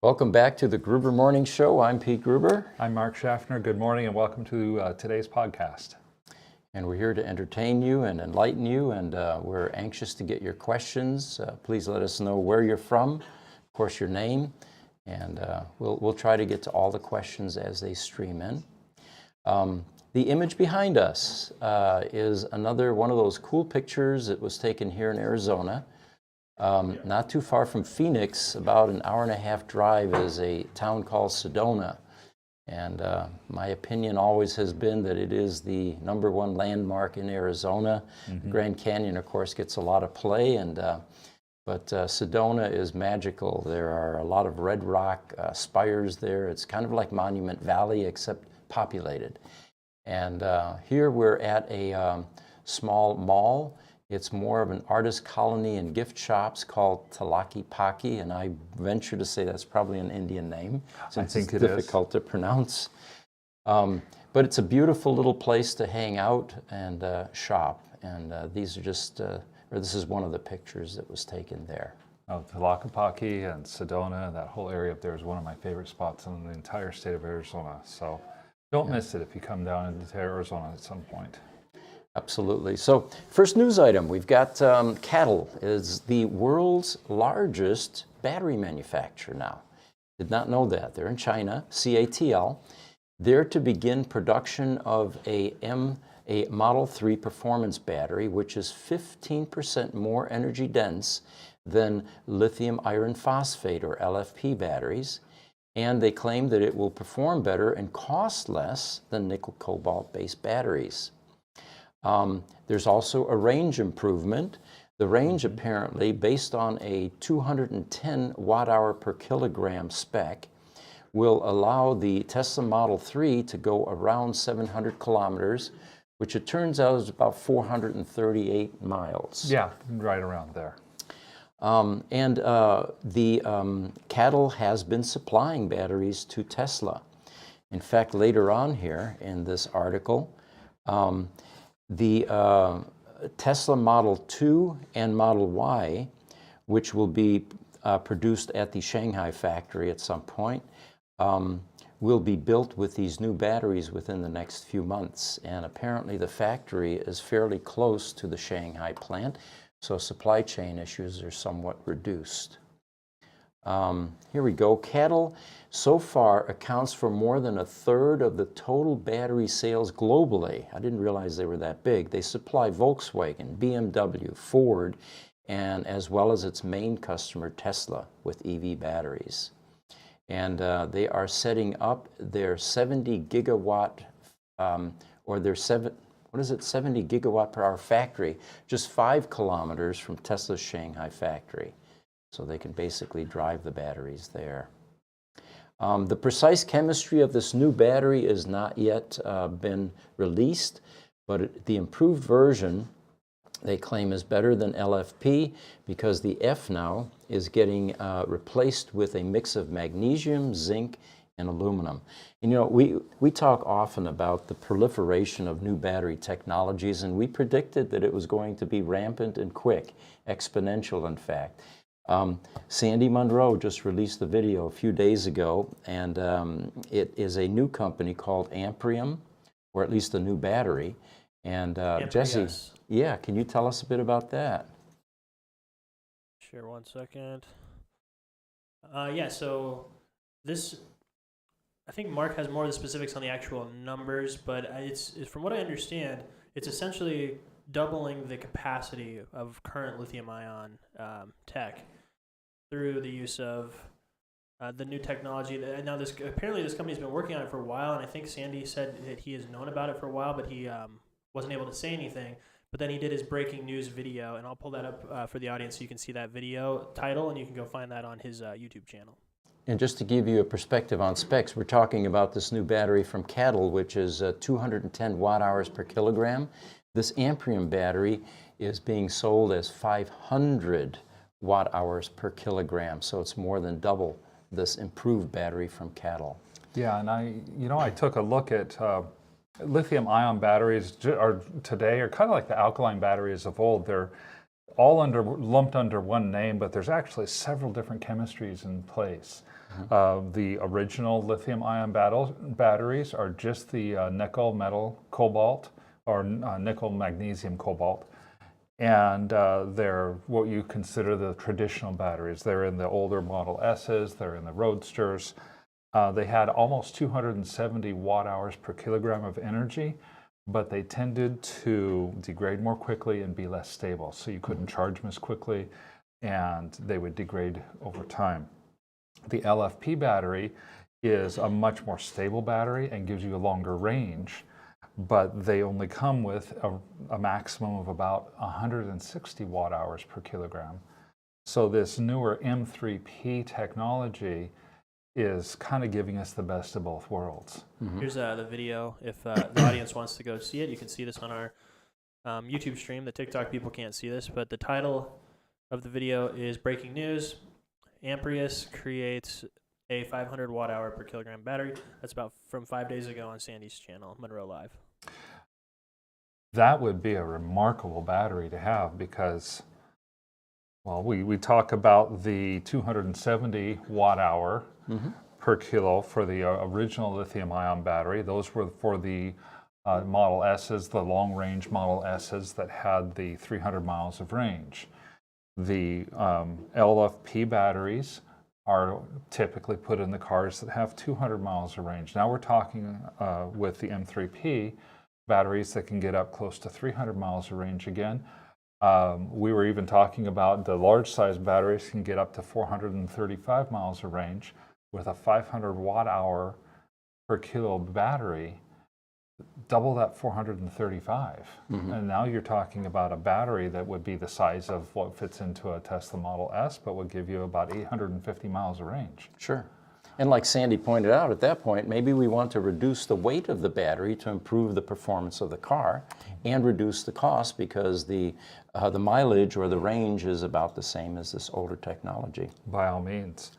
Welcome back to the Gruber Morning Show. I'm Pete Gruber. I'm Mark Schaffner. Good morning and welcome to today's podcast. And we're here to entertain you and enlighten you, and we're anxious to get your questions. Please let us know where you're from, of course your name, and we'll try to get to all the questions as they stream in. The image behind us is another one of those cool pictures that was taken here in Arizona. Not too far from Phoenix, about an hour-and-a-half drive, is a town called Sedona. And my opinion always has been that it is the #1 landmark in Arizona. The Grand Canyon, of course, gets a lot of play, but Sedona is magical. There are a lot of red rock spires there. It's kind of like Monument Valley, except populated. And here we're at a small mall. It's more of an artist colony and gift shops called Tlaquepaque, and I venture to say that's probably an Indian name, since it's difficult to pronounce. But it's a beautiful little place to hang out and shop, and these are just, or this is one of the pictures that was taken there. Oh, Tlaquepaque and Sedona, that whole area up there is one of my favorite spots in the entire state of Arizona, so don't miss it if you come down into Arizona at some point. Absolutely. So first news item, we've got CATL is the world's largest battery manufacturer now. Did not know that. They're in China, CATL. They're to begin production of a Model 3 performance battery, which is 15% more energy dense than lithium iron phosphate or LFP batteries. And they claim that it will perform better and cost less than nickel cobalt based batteries. There's also a range improvement. The range apparently, based on a 210 watt-hour per kilogram spec, will allow the Tesla Model 3 to go around 700 kilometers, which it turns out is about 438 miles. Yeah, right around there. The CATL has been supplying batteries to Tesla. In fact, later on here in this article, the Tesla Model 2 and Model Y, which will be produced at the Shanghai factory at some point, will be built with these new batteries within the next few months. And apparently the factory is fairly close to the Shanghai plant, so supply chain issues are somewhat reduced. Here we go. CATL so far accounts for more than 1/3 of the total battery sales globally. I didn't realize they were that big. They supply Volkswagen, BMW, Ford, and as well as its main customer, Tesla, with EV batteries. And they are setting up their 70 gigawatt, or their 70 gigawatt per hour factory, just 5 kilometers from Tesla's Shanghai factory. So they can basically drive the batteries there. The precise chemistry of this new battery is not yet been released, but the improved version, they claim, is better than LFP because the F now is getting replaced with a mix of magnesium, zinc, and aluminum. And you know, we talk often about the proliferation of new battery technologies, and we predicted that it was going to be rampant and quick, exponential in fact. Sandy Munro just released the video a few days ago, and it is a new company called Amprius, or at least a new battery. And Jesse, yeah, can you tell us a bit about that? Sure, 1 second. Yeah, so this, I think Mark has more of the specifics on the actual numbers, but it's from what I understand, it's essentially doubling the capacity of current lithium-ion tech through the use of the new technology. Now, apparently this company's been working on it for a while, and I think Sandy said that he has known about it for a while, but he wasn't able to say anything. But then he did his breaking news video, and I'll pull that up for the audience so you can see that video title, and you can go find that on his YouTube channel. And just to give you a perspective on specs, we're talking about this new battery from CATL, which is 210 watt-hours per kilogram. This Amprius battery is being sold as 500 watt-hours per kilogram, so it's more than double this improved battery from CATL. Yeah, and I took a look at lithium-ion batteries today are kind of like the alkaline batteries of old. They're all lumped under one name, but there's actually several different chemistries in place. The original lithium-ion batteries are just the nickel metal cobalt or nickel magnesium cobalt, and they're what you consider the traditional batteries. They're in the older Model S's, they're in the Roadsters. They had almost 270 watt-hours per kilogram of energy, but they tended to degrade more quickly and be less stable. So you couldn't charge them as quickly, and they would degrade over time. The LFP battery is a much more stable battery and gives you a longer range, but they only come with a maximum of about 160 watt-hours per kilogram. So this newer M3P technology is kind of giving us the best of both worlds. Here's the video. If the audience wants to go see it, you can see this on our YouTube stream. The TikTok people can't see this, but the title of the video is Breaking News. Amprius creates a 500 watt-hour per kilogram battery. That's about from 5 days ago on Sandy's channel, Munro Live. That would be a remarkable battery to have because, well, we talk about the 270 watt-hour per kilo for the original lithium-ion battery. Those were for the Model S's, the long-range Model S's that had the 300 miles of range. The LFP batteries are typically put in the cars that have 200 miles of range. Now we're talking with the M3P batteries that can get up close to 300 miles of range again. We were even talking about the large size batteries can get up to 435 miles of range with a 500 watt-hour per kilo battery. Double that 435. And now you're talking about a battery that would be the size of what fits into a Tesla Model S, but would give you about 850 miles of range. Sure. And like Sandy pointed out, at that point, maybe we want to reduce the weight of the battery to improve the performance of the car and reduce the cost because the mileage or the range is about the same as this older technology. By all means.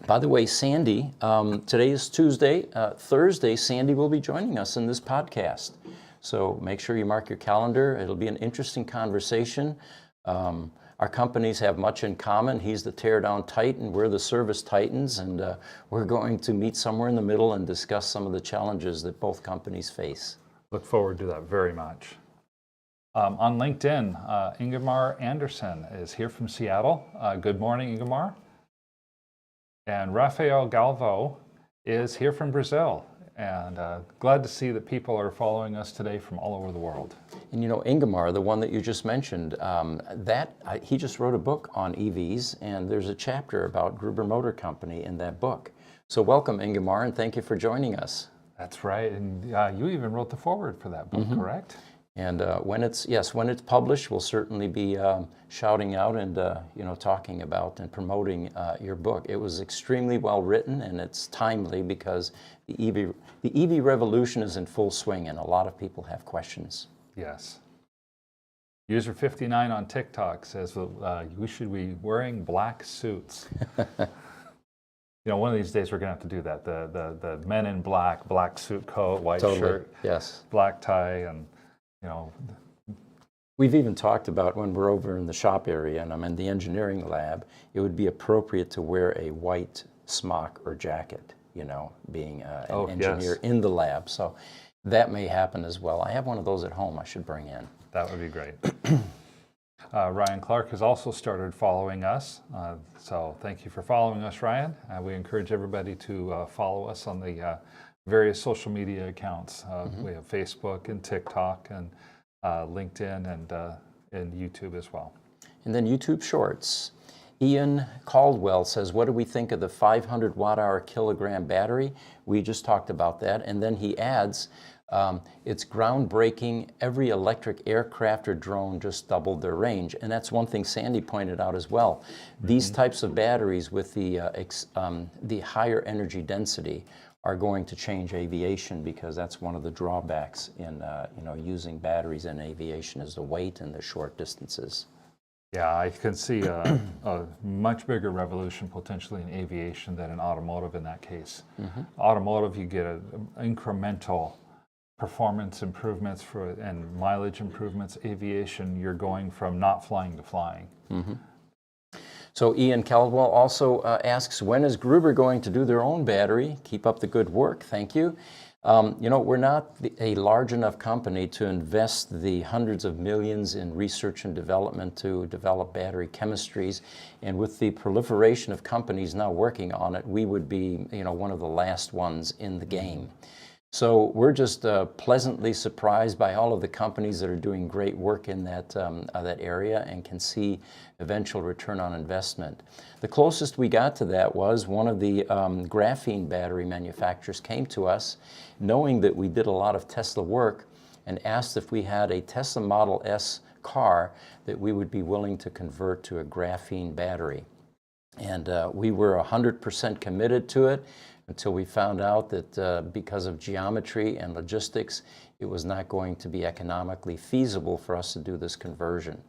By the way, Sandy, today is Tuesday. Thursday, Sandy will be joining us in this podcast. So make sure you mark your calendar. It'll be an interesting conversation. Our companies have much in common. He's the teardown titan, we're the service titans, and we're going to meet somewhere in the middle and discuss some of the challenges that both companies face. Look forward to that very much. On LinkedIn, Ingemar Anderson is here from Seattle. Good morning, Ingemar. And Rafael Galvo is here from Brazil. And glad to see that people are following us today from all over the world. And you know, Ingemar, the one that you just mentioned, he just wrote a book on EVs, and there's a chapter about Gruber Motor Company in that book. So welcome, Ingemar, and thank you for joining us. That's right, and you even wrote the foreword for that book, correct? And when it's published, we'll certainly be shouting out and talking about and promoting your book. It was extremely well written, and it's timely because the EV revolution is in full swing, and a lot of people have questions. Yes. User 59 on TikTok says we should be wearing black suits. One of these days we're going to have to do that. The men in black suit coat, white shirt, yes, black tie, and we've even talked about when we're over in the shop area and I'm in the engineering lab, it would be appropriate to wear a white smock or jacket, being an engineer in the lab. So that may happen as well. I have one of those at home I should bring in. That would be great. Ryan Clark has also started following us. So thank you for following us, Ryan. We encourage everybody to follow us on the various social media accounts. We have Facebook and TikTok and LinkedIn and YouTube as well. And then YouTube Shorts. Ian Caldwell says, what do we think of the 500 watt-hour kilogram battery? We just talked about that. And then he adds, it's groundbreaking. Every electric aircraft or drone just doubled their range. And that's one thing Sandy pointed out as well. These types of batteries with the higher energy density are going to change aviation because that's one of the drawbacks in using batteries in aviation is the weight and the short distances. Yeah, I can see a much bigger revolution potentially in aviation than in automotive in that case. Automotive, you get incremental performance improvements and mileage improvements. Aviation, you're going from not flying to flying. So Ian Caldwell also asks, when is Gruber going to do their own battery? Keep up the good work. Thank you. You know, we're not a large enough company to invest the hundreds of millions in research and development to develop battery chemistries. And with the proliferation of companies now working on it, we would be, you know, one of the last ones in the game. So we're just pleasantly surprised by all of the companies that are doing great work in that area and can see eventual return on investment. The closest we got to that was one of the graphene battery manufacturers came to us knowing that we did a lot of Tesla work and asked if we had a Tesla Model S car that we would be willing to convert to a graphene battery. And we were 100% committed to it until we found out that because of geometry and logistics, it was not going to be economically feasible for us to do this conversion.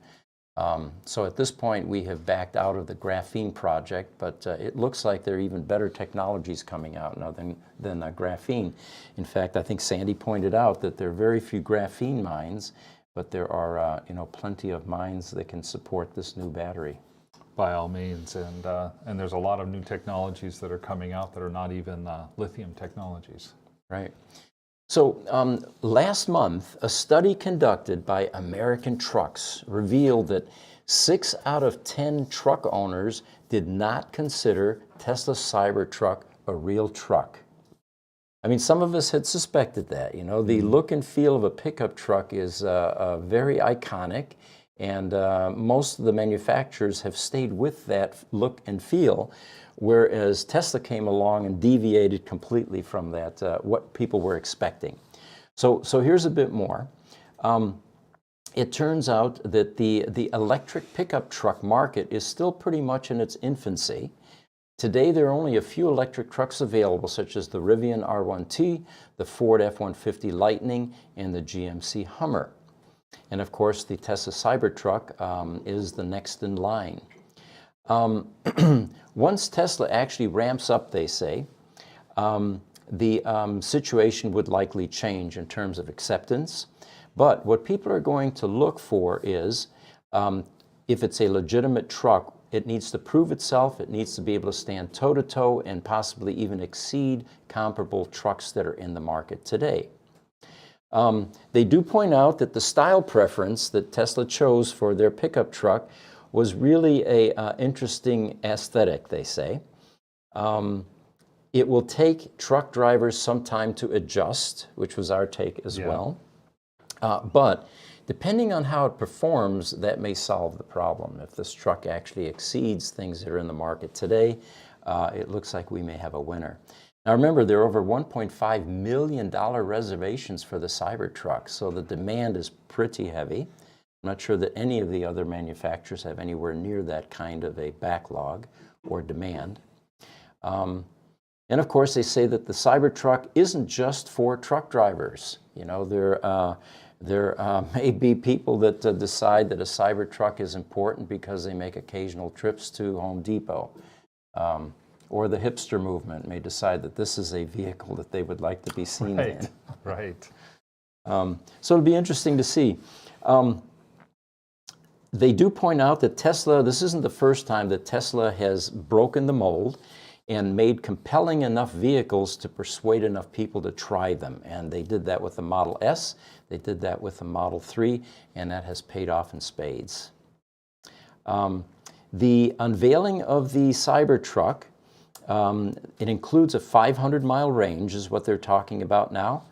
So at this point, we have backed out of the graphene project, but it looks like there are even better technologies coming out now than graphene. In fact, I think Sandy pointed out that there are very few graphene mines, but there are you know, plenty of mines that can support this new battery. By all means, and there's a lot of new technologies that are coming out that are not even lithium technologies. Right. So last month, a study conducted by American Trucks revealed that 6 out of 10 truck owners did not consider Tesla Cybertruck a real truck. I mean, some of us had suspected that. You know, the look and feel of a pickup truck is very iconic. And most of the manufacturers have stayed with that look and feel, whereas Tesla came along and deviated completely from that, what people were expecting. So here's a bit more. It turns out that the electric pickup truck market is still pretty much in its infancy. Today, there are only a few electric trucks available, such as the Rivian R1T, the Ford F-150 Lightning, and the GMC Hummer. And of course, the Tesla Cybertruck is the next in line. Once Tesla actually ramps up, they say, the situation would likely change in terms of acceptance. But what people are going to look for is, if it's a legitimate truck, it needs to prove itself, it needs to be able to stand toe-to-toe and possibly even exceed comparable trucks that are in the market today. They do point out that the style preference that Tesla chose for their pickup truck was really an interesting aesthetic, they say. It will take truck drivers some time to adjust, which was our take as well. But depending on how it performs, that may solve the problem. If this truck actually exceeds things that are in the market today, it looks like we may have a winner. Now remember, there are over $1.5 million reservations for the Cybertruck, so the demand is pretty heavy. I'm not sure that any of the other manufacturers have anywhere near that kind of a backlog or demand. And of course, they say that the Cybertruck isn't just for truck drivers. You know, there may be people that decide that a Cybertruck is important because they make occasional trips to Home Depot. Or the hipster movement may decide that this is a vehicle that they would like to be seen in. Right. So it'll be interesting to see. They do point out that Tesla, this isn't the first time that Tesla has broken the mold and made compelling enough vehicles to persuade enough people to try them. And they did that with the Model S, they did that with the Model 3, and that has paid off in spades. The unveiling of the Cybertruck, it includes a 500-mile range, is what they're talking about now.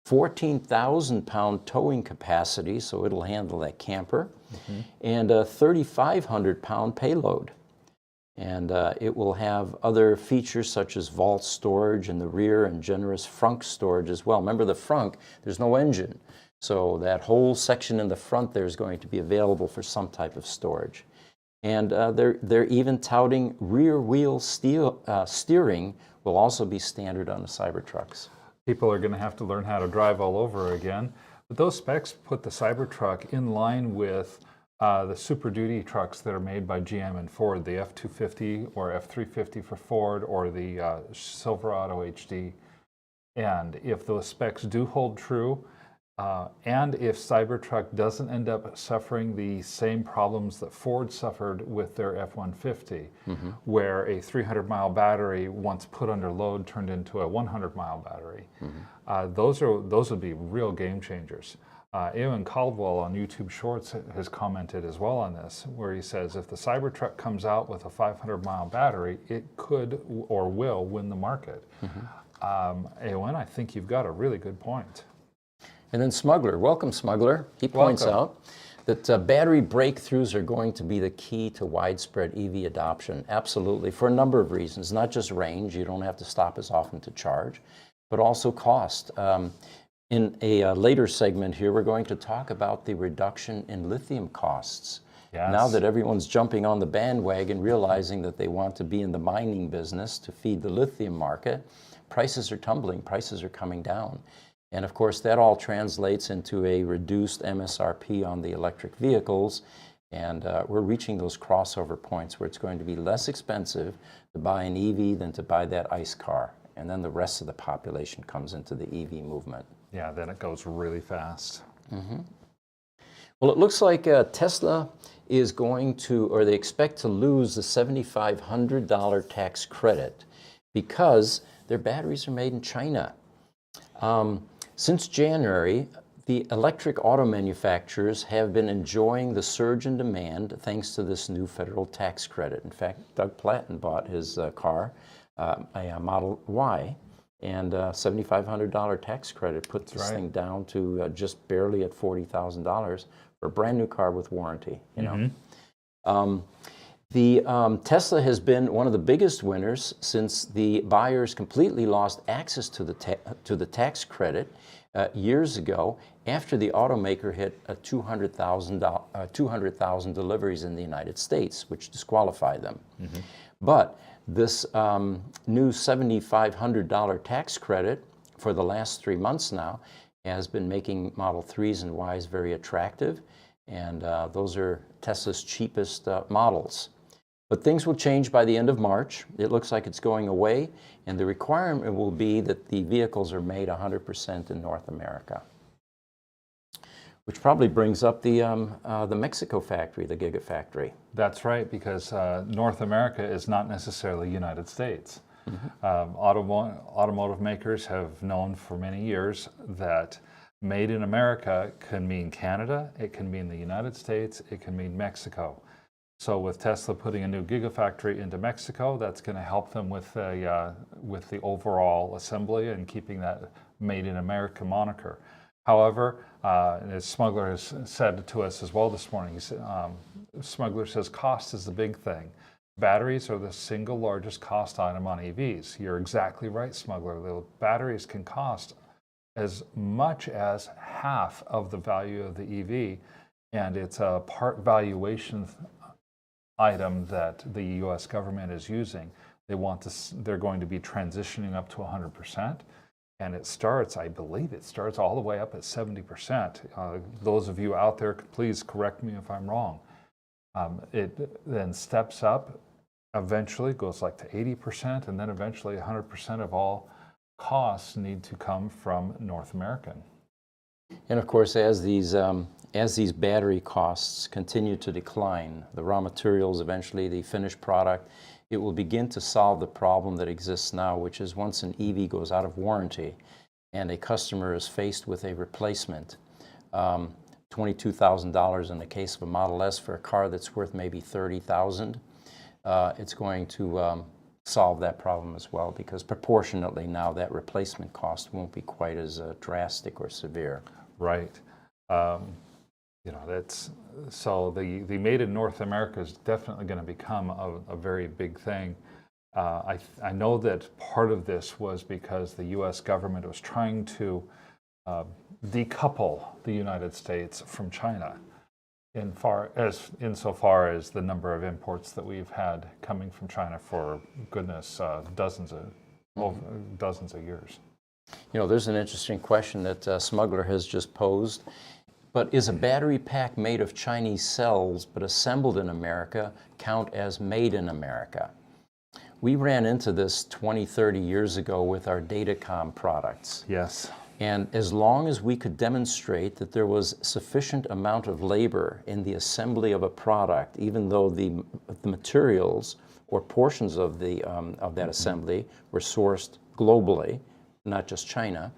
14,000-pound towing capacity, so it'll handle that camper, and a 3,500-pound payload. And it will have other features such as vault storage in the rear and generous frunk storage as well. Remember the frunk, there's no engine, so that whole section in the front there is going to be available for some type of storage. And they're even touting rear wheel steering will also be standard on the Cybertrucks. People are going to have to learn how to drive all over again. But those specs put the Cybertruck in line with the Super Duty trucks that are made by GM and Ford, the F-250 or F-350 for Ford, or the Silverado HD. And if those specs do hold true, And if Cybertruck doesn't end up suffering the same problems that Ford suffered with their F-150, where a 300-mile battery, once put under load, turned into a 100-mile battery, those would be real game changers. Ewan Caldwell on YouTube Shorts has commented as well on this, where he says if the Cybertruck comes out with a 500-mile battery, it could or will win the market. Ewan, I think you've got a really good point. And then Smuggler, welcome Smuggler. He points out that battery breakthroughs are going to be the key to widespread EV adoption. Absolutely, for a number of reasons, not just range, you don't have to stop as often to charge, but also cost. In a later segment here, we're going to talk about the reduction in lithium costs. Yes. Now that everyone's jumping on the bandwagon, realizing that they want to be in the mining business to feed the lithium market, prices are tumbling, prices are coming down. And of course, that all translates into a reduced MSRP on the electric vehicles. And we're reaching those crossover points where it's going to be less expensive to buy an EV than to buy that ICE car. And then the rest of the population comes into the EV movement. Yeah, then it goes really fast. Well, it looks like Tesla is going to, or they expect to lose the $7,500 tax credit because their batteries are made in China. Since January, the electric auto manufacturers have been enjoying the surge in demand thanks to this new federal tax credit. In fact, Doug Platten bought his car, a Model Y, and $7,500 tax credit put this thing down to just barely at $40,000 for a brand new car with warranty. You know, Tesla has been one of the biggest winners since the buyers completely lost access to the tax credit years ago after the automaker hit 200,000 deliveries in the United States, which disqualified them. But this new $7,500 tax credit for the last 3 months now has been making Model 3s and Ys very attractive, and those are Tesla's cheapest models. But things will change by the end of March. It looks like it's going away, and the requirement will be that the vehicles are made 100% in North America. Which probably brings up the Mexico factory, the Giga factory. That's right, because North America is not necessarily United States. Automotive makers have known for many years that made in America can mean Canada, it can mean the United States, it can mean Mexico. So with Tesla putting a new Gigafactory into Mexico, that's going to help them with the overall assembly and keeping that Made in America moniker. However, as Smuggler has said to us as well this morning, Smuggler says cost is the big thing. Batteries are the single largest cost item on EVs. You're exactly right, Smuggler. The batteries can cost as much as half of the value of the EV, and it's a part valuation item that the U.S. government is using. They're going to be transitioning up to 100%, and it starts, I believe it starts all the way up at 70%. Those of you out there, please correct me if I'm wrong. It then steps up, eventually goes like to 80%, and then eventually 100% of all costs need to come from North American. And of course, as these battery costs continue to decline, the raw materials, eventually the finished product, it will begin to solve the problem that exists now, which is once an EV goes out of warranty and a customer is faced with a replacement, $22,000 in the case of a Model S for a car that's worth maybe $30,000, it's going to solve that problem as well, because proportionately now that replacement cost won't be quite as drastic or severe. Right. You know, that's so the made in North America is definitely going to become a very big thing. I know that part of this was because the U.S. government was trying to decouple the United States from China, insofar as the number of imports that we've had coming from China for goodness dozens of years. You know, there's an interesting question that Smuggler has just posed. But is a battery pack made of Chinese cells but assembled in America count as made in America? We ran into this 20, 30 years ago with our Datacom products. Yes. And as long as we could demonstrate that there was sufficient amount of labor in the assembly of a product, even though the materials or portions of that assembly were sourced globally, not just China,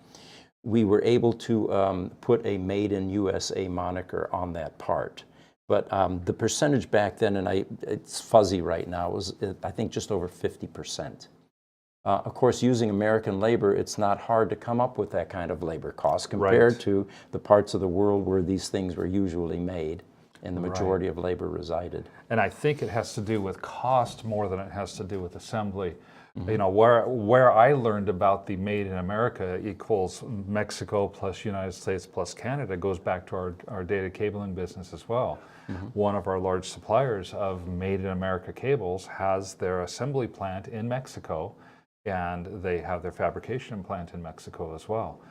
we were able to put a Made in USA moniker on that part. But the percentage back then, and it's fuzzy right now, was I think just over 50%. Of course, using American labor, it's not hard to come up with that kind of labor cost compared to the parts of the world where these things were usually made and the majority of labor resided. And I think it has to do with cost more than it has to do with assembly. You know, where I learned about the Made in America equals Mexico plus United States plus Canada goes back to our data cabling business as well. One of our large suppliers of Made in America cables has their assembly plant in Mexico, and they have their fabrication plant in Mexico as well.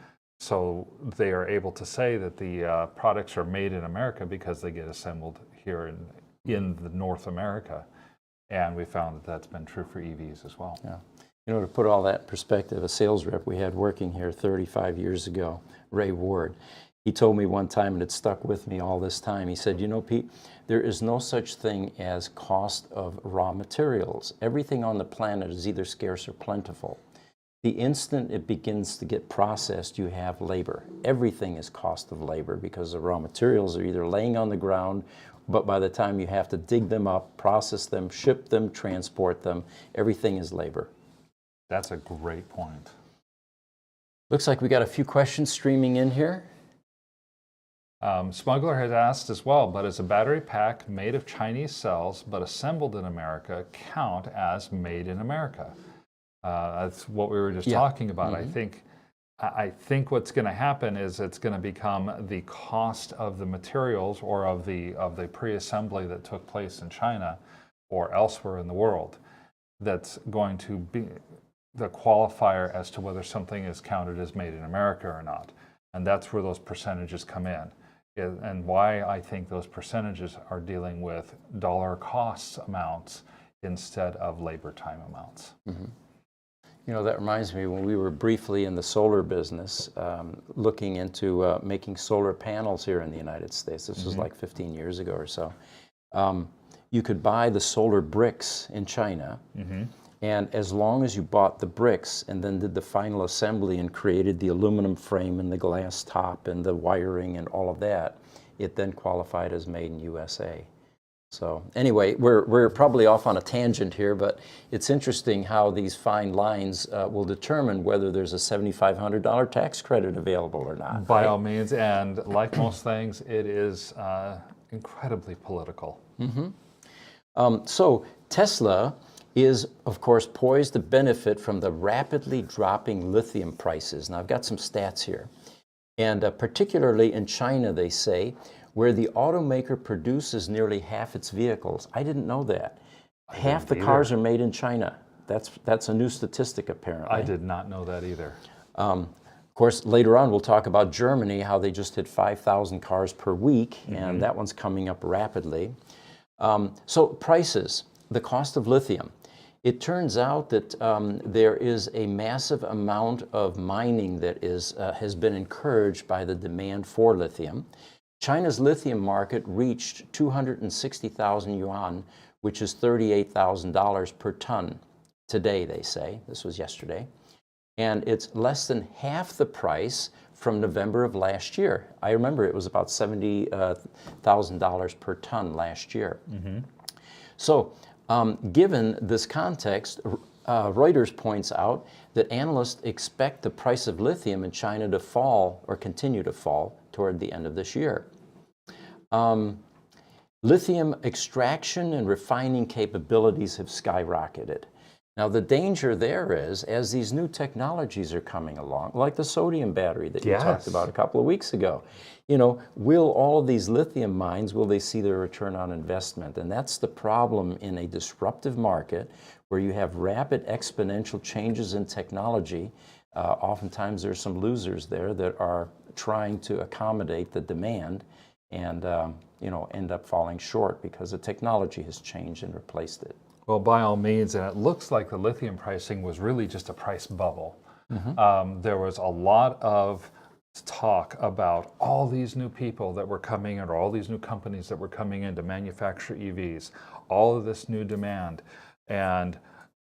So they are able to say that the products are made in America because they get assembled here in the North America. And we found that that's been true for EVs as well. Yeah. You know, to put all that in perspective, a sales rep we had working here 35 years ago, Ray Ward, he told me one time, and it stuck with me all this time, he said, you know, Pete, there is no such thing as cost of raw materials. Everything on the planet is either scarce or plentiful. The instant it begins to get processed, you have labor. Everything is cost of labor because the raw materials are either laying on the ground, but by the time you have to dig them up, process them, ship them, transport them, everything is labor. That's a great point. Looks like we got a few questions streaming in here. Smuggler has asked as well, but is a battery pack made of Chinese cells but assembled in America count as made in America? That's what we were just talking about. I think what's going to happen is it's going to become the cost of the materials or of the pre-assembly that took place in China or elsewhere in the world that's going to be the qualifier as to whether something is counted as made in America or not. And that's where those percentages come in. And why I think those percentages are dealing with dollar cost amounts instead of labor time amounts. You know, that reminds me, when we were briefly in the solar business, looking into making solar panels here in the United States, this was like 15 years ago or so, you could buy the solar bricks in China, and as long as you bought the bricks and then did the final assembly and created the aluminum frame and the glass top and the wiring and all of that, it then qualified as made in USA. So anyway, we're probably off on a tangent here, but it's interesting how these fine lines will determine whether there's a $7,500 tax credit available or not. By all means, and like most things, it is incredibly political. So Tesla is, of course, poised to benefit from the rapidly dropping lithium prices. Now, I've got some stats here. And particularly in China, they say, where the automaker produces nearly half its vehicles. I didn't know that. Half the cars are made in China. That's a new statistic, apparently. I did not know that either. Of course, later on, we'll talk about Germany, how they just hit 5,000 cars per week, and that one's coming up rapidly. So prices, the cost of lithium. It turns out that there is a massive amount of mining that has been encouraged by the demand for lithium. China's lithium market reached 260,000 yuan, which is $38,000 per ton today, they say. This was yesterday. And it's less than half the price from November of last year. I remember it was about $70,000 per ton last year. So given this context, Reuters points out that analysts expect the price of lithium in China to fall or continue to fall toward the end of this year. Lithium extraction and refining capabilities have skyrocketed. Now, the danger there is, as these new technologies are coming along, like the sodium battery that you talked about a couple of weeks ago, you know, will all of these lithium mines, will they see their return on investment? And that's the problem in a disruptive market where you have rapid exponential changes in technology. Oftentimes there's some losers there that are trying to accommodate the demand and, you know, end up falling short because the technology has changed and replaced it. Well, by all means, and it looks like the lithium pricing was really just a price bubble. There was a lot of talk about all these new people that were coming in, or all these new companies that were coming in to manufacture EVs, all of this new demand. And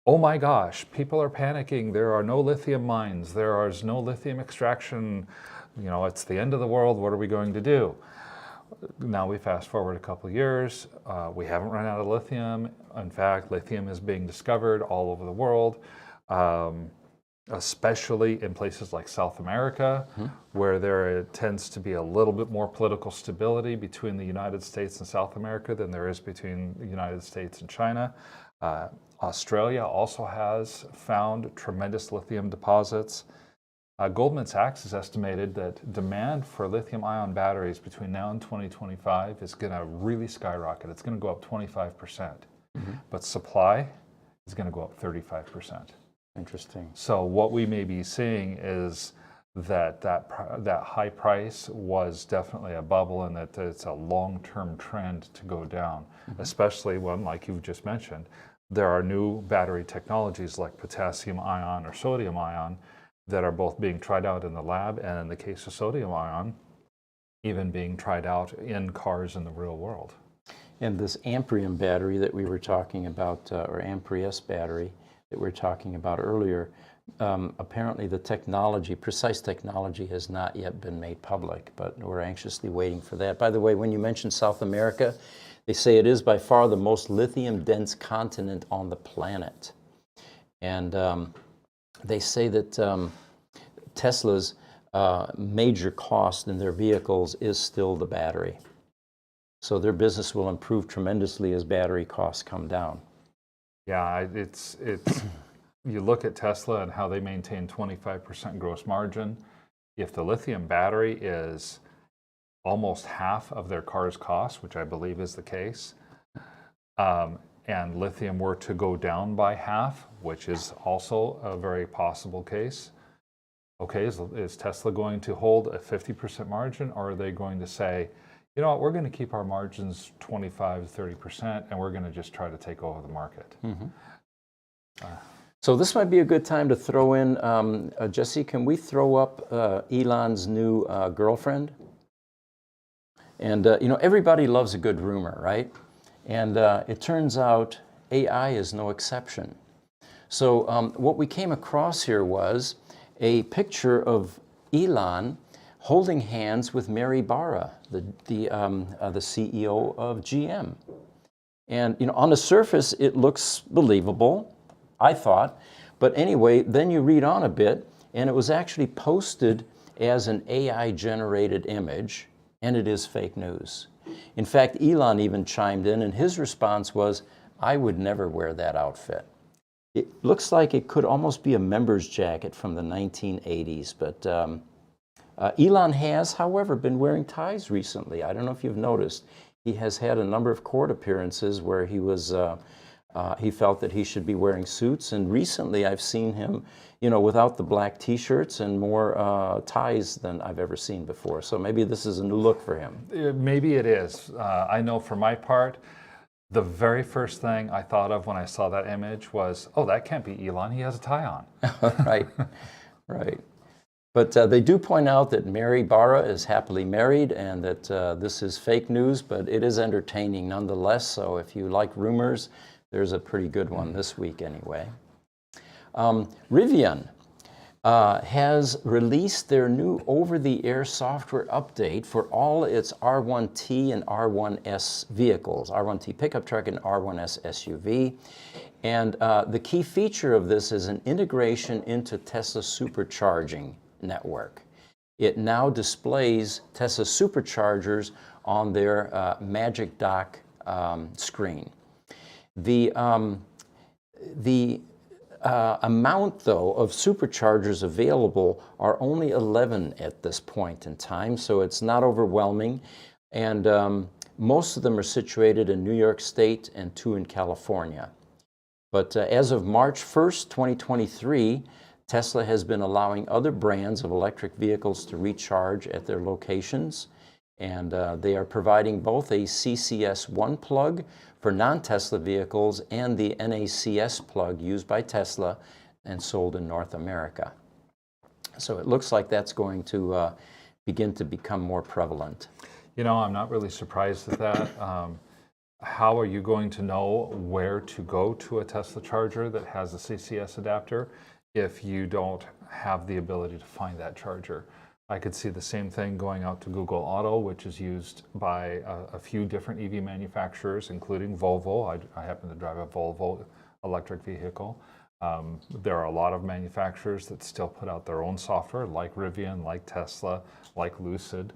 oh my gosh, people are panicking. There are no lithium mines. There is no lithium extraction. You know, it's the end of the world. What are we going to do? Now we fast forward a couple of years. We haven't run out of lithium. In fact, lithium is being discovered all over the world, especially in places like South America, where there tends to be a little bit more political stability between the United States and South America than there is between the United States and China. Australia also has found tremendous lithium deposits. Goldman Sachs has estimated that demand for lithium-ion batteries between now and 2025 is going to really skyrocket. It's going to go up 25%, but supply is going to go up 35%. Interesting. So what we may be seeing is that high price was definitely a bubble, and that it's a long-term trend to go down, especially when, like you've just mentioned, there are new battery technologies like potassium ion or sodium ion that are both being tried out in the lab, and in the case of sodium ion, even being tried out in cars in the real world. And this Amprium battery that we were talking about, or Amprius battery that we were talking about earlier, apparently the technology, precise technology, has not yet been made public, but we're anxiously waiting for that. By the way, when you mentioned South America, they say it is by far the most lithium-dense continent on the planet. And they say that Tesla's major cost in their vehicles is still the battery. So their business will improve tremendously as battery costs come down. Yeah, it's you look at Tesla and how they maintain 25% gross margin. If the lithium battery is almost half of their car's cost, which I believe is the case, and lithium were to go down by half, which is also a very possible case. Okay, is Tesla going to hold a 50% margin, or are they going to say, you know what, we're going to keep our margins 25 to 30%, and we're going to just try to take over the market? So this might be a good time to throw in, Jesse, can we throw up Elon's new girlfriend? And, you know, everybody loves a good rumor, right? And it turns out AI is no exception. So what we came across here was a picture of Elon holding hands with Mary Barra, the CEO of GM. And, you know, on the surface, it looks believable, I thought. But anyway, then you read on a bit, and it was actually posted as an AI-generated image, and it is fake news. In fact, Elon even chimed in, and his response was, I would never wear that outfit. It looks like it could almost be a member's jacket from the 1980s, but Elon has, however, been wearing ties recently. I don't know if you've noticed. He has had a number of court appearances where he was, he felt that he should be wearing suits, and recently I've seen him, you know, without the black t-shirts and more ties than I've ever seen before. So maybe this is a new look for him. Maybe it is. I know for my part, the very first thing I thought of when I saw that image was, oh, that can't be Elon. He has a tie on. Right, right. But they do point out that Mary Barra is happily married, and that this is fake news, but it is entertaining nonetheless. So if you like rumors, there's a pretty good one this week anyway. Rivian has released their new over-the-air software update for all its R1T and R1S vehicles, R1T pickup truck and R1S SUV. And the key feature of this is an integration into Tesla's supercharging network. It now displays Tesla superchargers on their Magic Dock screen. The amount, though, of superchargers available are only 11 at this point in time, so it's not overwhelming. And most of them are situated in New York State and 2 in California. But as of March 1st, 2023, Tesla has been allowing other brands of electric vehicles to recharge at their locations, and they are providing both a CCS1 plug for non-Tesla vehicles and the NACS plug used by Tesla and sold in North America. So it looks like that's going to begin to become more prevalent. You know, I'm not really surprised at that. How are you going to know where to go to a Tesla charger that has a CCS adapter if you don't have the ability to find that charger? I could see the same thing going out to Google Auto, which is used by a few different EV manufacturers, including Volvo. I happen to drive a Volvo electric vehicle. There are a lot of manufacturers that still put out their own software, like Rivian, like Tesla, like Lucid.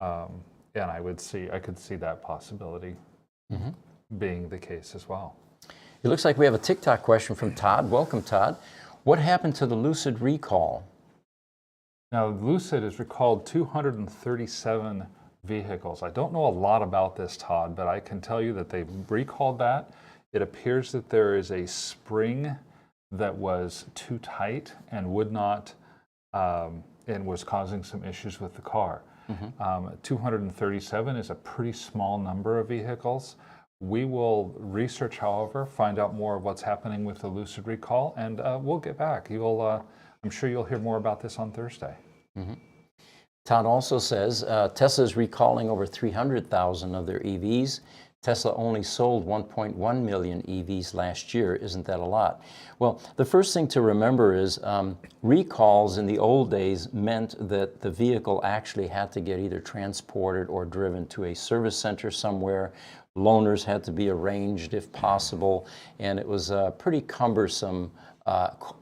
And I could see that possibility being the case as well. It looks like we have a TikTok question from Todd. Welcome, Todd. What happened to the Lucid recall? Now, Lucid has recalled 237 vehicles. I don't know a lot about this, Todd, but I can tell you that they've recalled that. It appears that there is a spring that was too tight and would not, and was causing some issues with the car. 237 is a pretty small number of vehicles. We will research, however, find out more of what's happening with the Lucid recall, and we'll get back. I'm sure you'll hear more about this on Thursday. Todd also says Tesla is recalling over 300,000 of their EVs. Tesla only sold 1.1 million EVs last year. Isn't that a lot? Well, the first thing to remember is recalls in the old days meant that the vehicle actually had to get either transported or driven to a service center somewhere. Loaners had to be arranged if possible, and it was pretty cumbersome,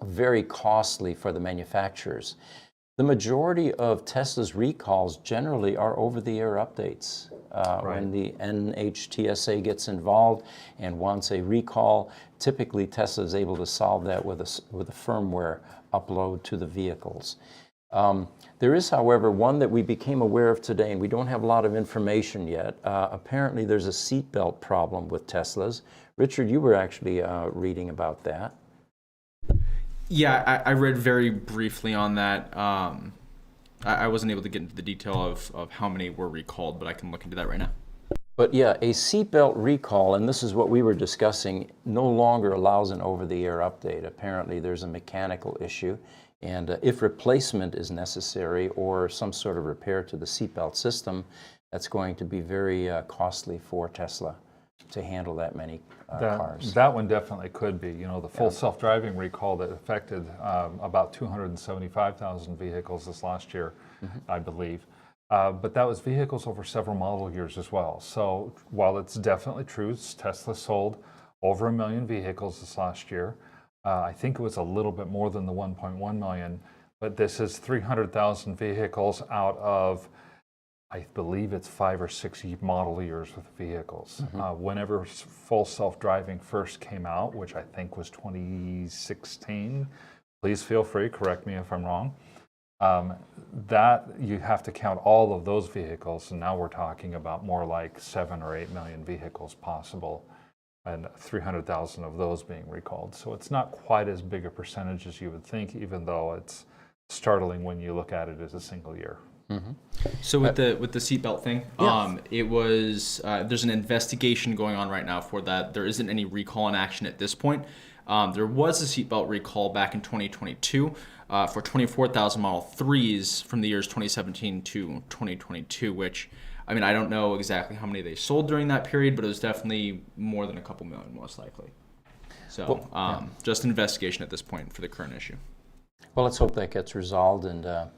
very costly for the manufacturers. The majority of Tesla's recalls generally are over-the-air updates. When the NHTSA gets involved and wants a recall, typically Tesla is able to solve that with a firmware upload to the vehicles. There is, however, one that we became aware of today, and we don't have a lot of information yet. Apparently there's a seatbelt problem with Teslas. Richard, you were actually reading about that. Yeah, I read very briefly on that. I wasn't able to get into the detail of how many were recalled, but I can look into that right now. But yeah, a seatbelt recall, and this is what we were discussing, no longer allows an over-the-air update. Apparently there's a mechanical issue, and if replacement is necessary or some sort of repair to the seatbelt system, that's going to be very costly for Tesla to handle that many cars. That one definitely could be. You know, the full self-driving recall that affected about 275,000 vehicles this last year, I believe. But that was vehicles over several model years as well. So while it's definitely true, Tesla sold over 1 million vehicles this last year. I think it was a little bit more than the 1.1 million, but this is 300,000 vehicles out of, I believe it's 5 or 6 model years with vehicles. Whenever full self-driving first came out, which I think was 2016, please feel free, correct me if I'm wrong, that you have to count all of those vehicles, and now we're talking about more like 7 or 8 million vehicles possible, and 300,000 of those being recalled. So it's not quite as big a percentage as you would think, even though it's startling when you look at it as a single year. So with the seatbelt thing, yeah. it was there's an investigation going on right now for that. There isn't any recall in action at this point. There was a seatbelt recall back in 2022 for 24,000 Model 3s from the years 2017 to 2022, which, I mean, I don't know exactly how many they sold during that period, but it was definitely more than a couple million, most likely. So just an investigation at this point for the current issue. Well, let's hope that gets resolved and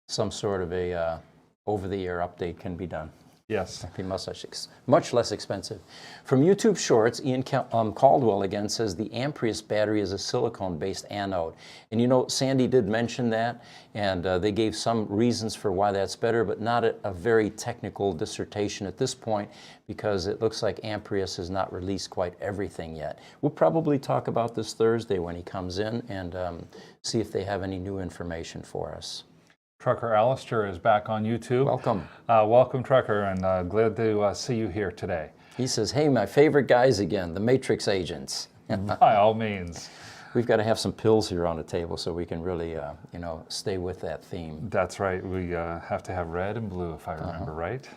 some sort of a over-the-air update can be done. Yes. It'd be much less expensive. From YouTube Shorts, Ian Caldwell again says the Amprius battery is a silicone-based anode. And you know, Sandy did mention that, and they gave some reasons for why that's better, but not a very technical dissertation at this point, because it looks like Amprius has not released quite everything yet. We'll probably talk about this Thursday when he comes in and see if they have any new information for us. Trucker Alistair is back on YouTube. Welcome. Welcome, Trucker, and glad to see you here today. He says, hey, my favorite guys again, the Matrix agents. By all means. We've got to have some pills here on the table so we can really, stay with that theme. That's right. We have to have red and blue, if I remember right.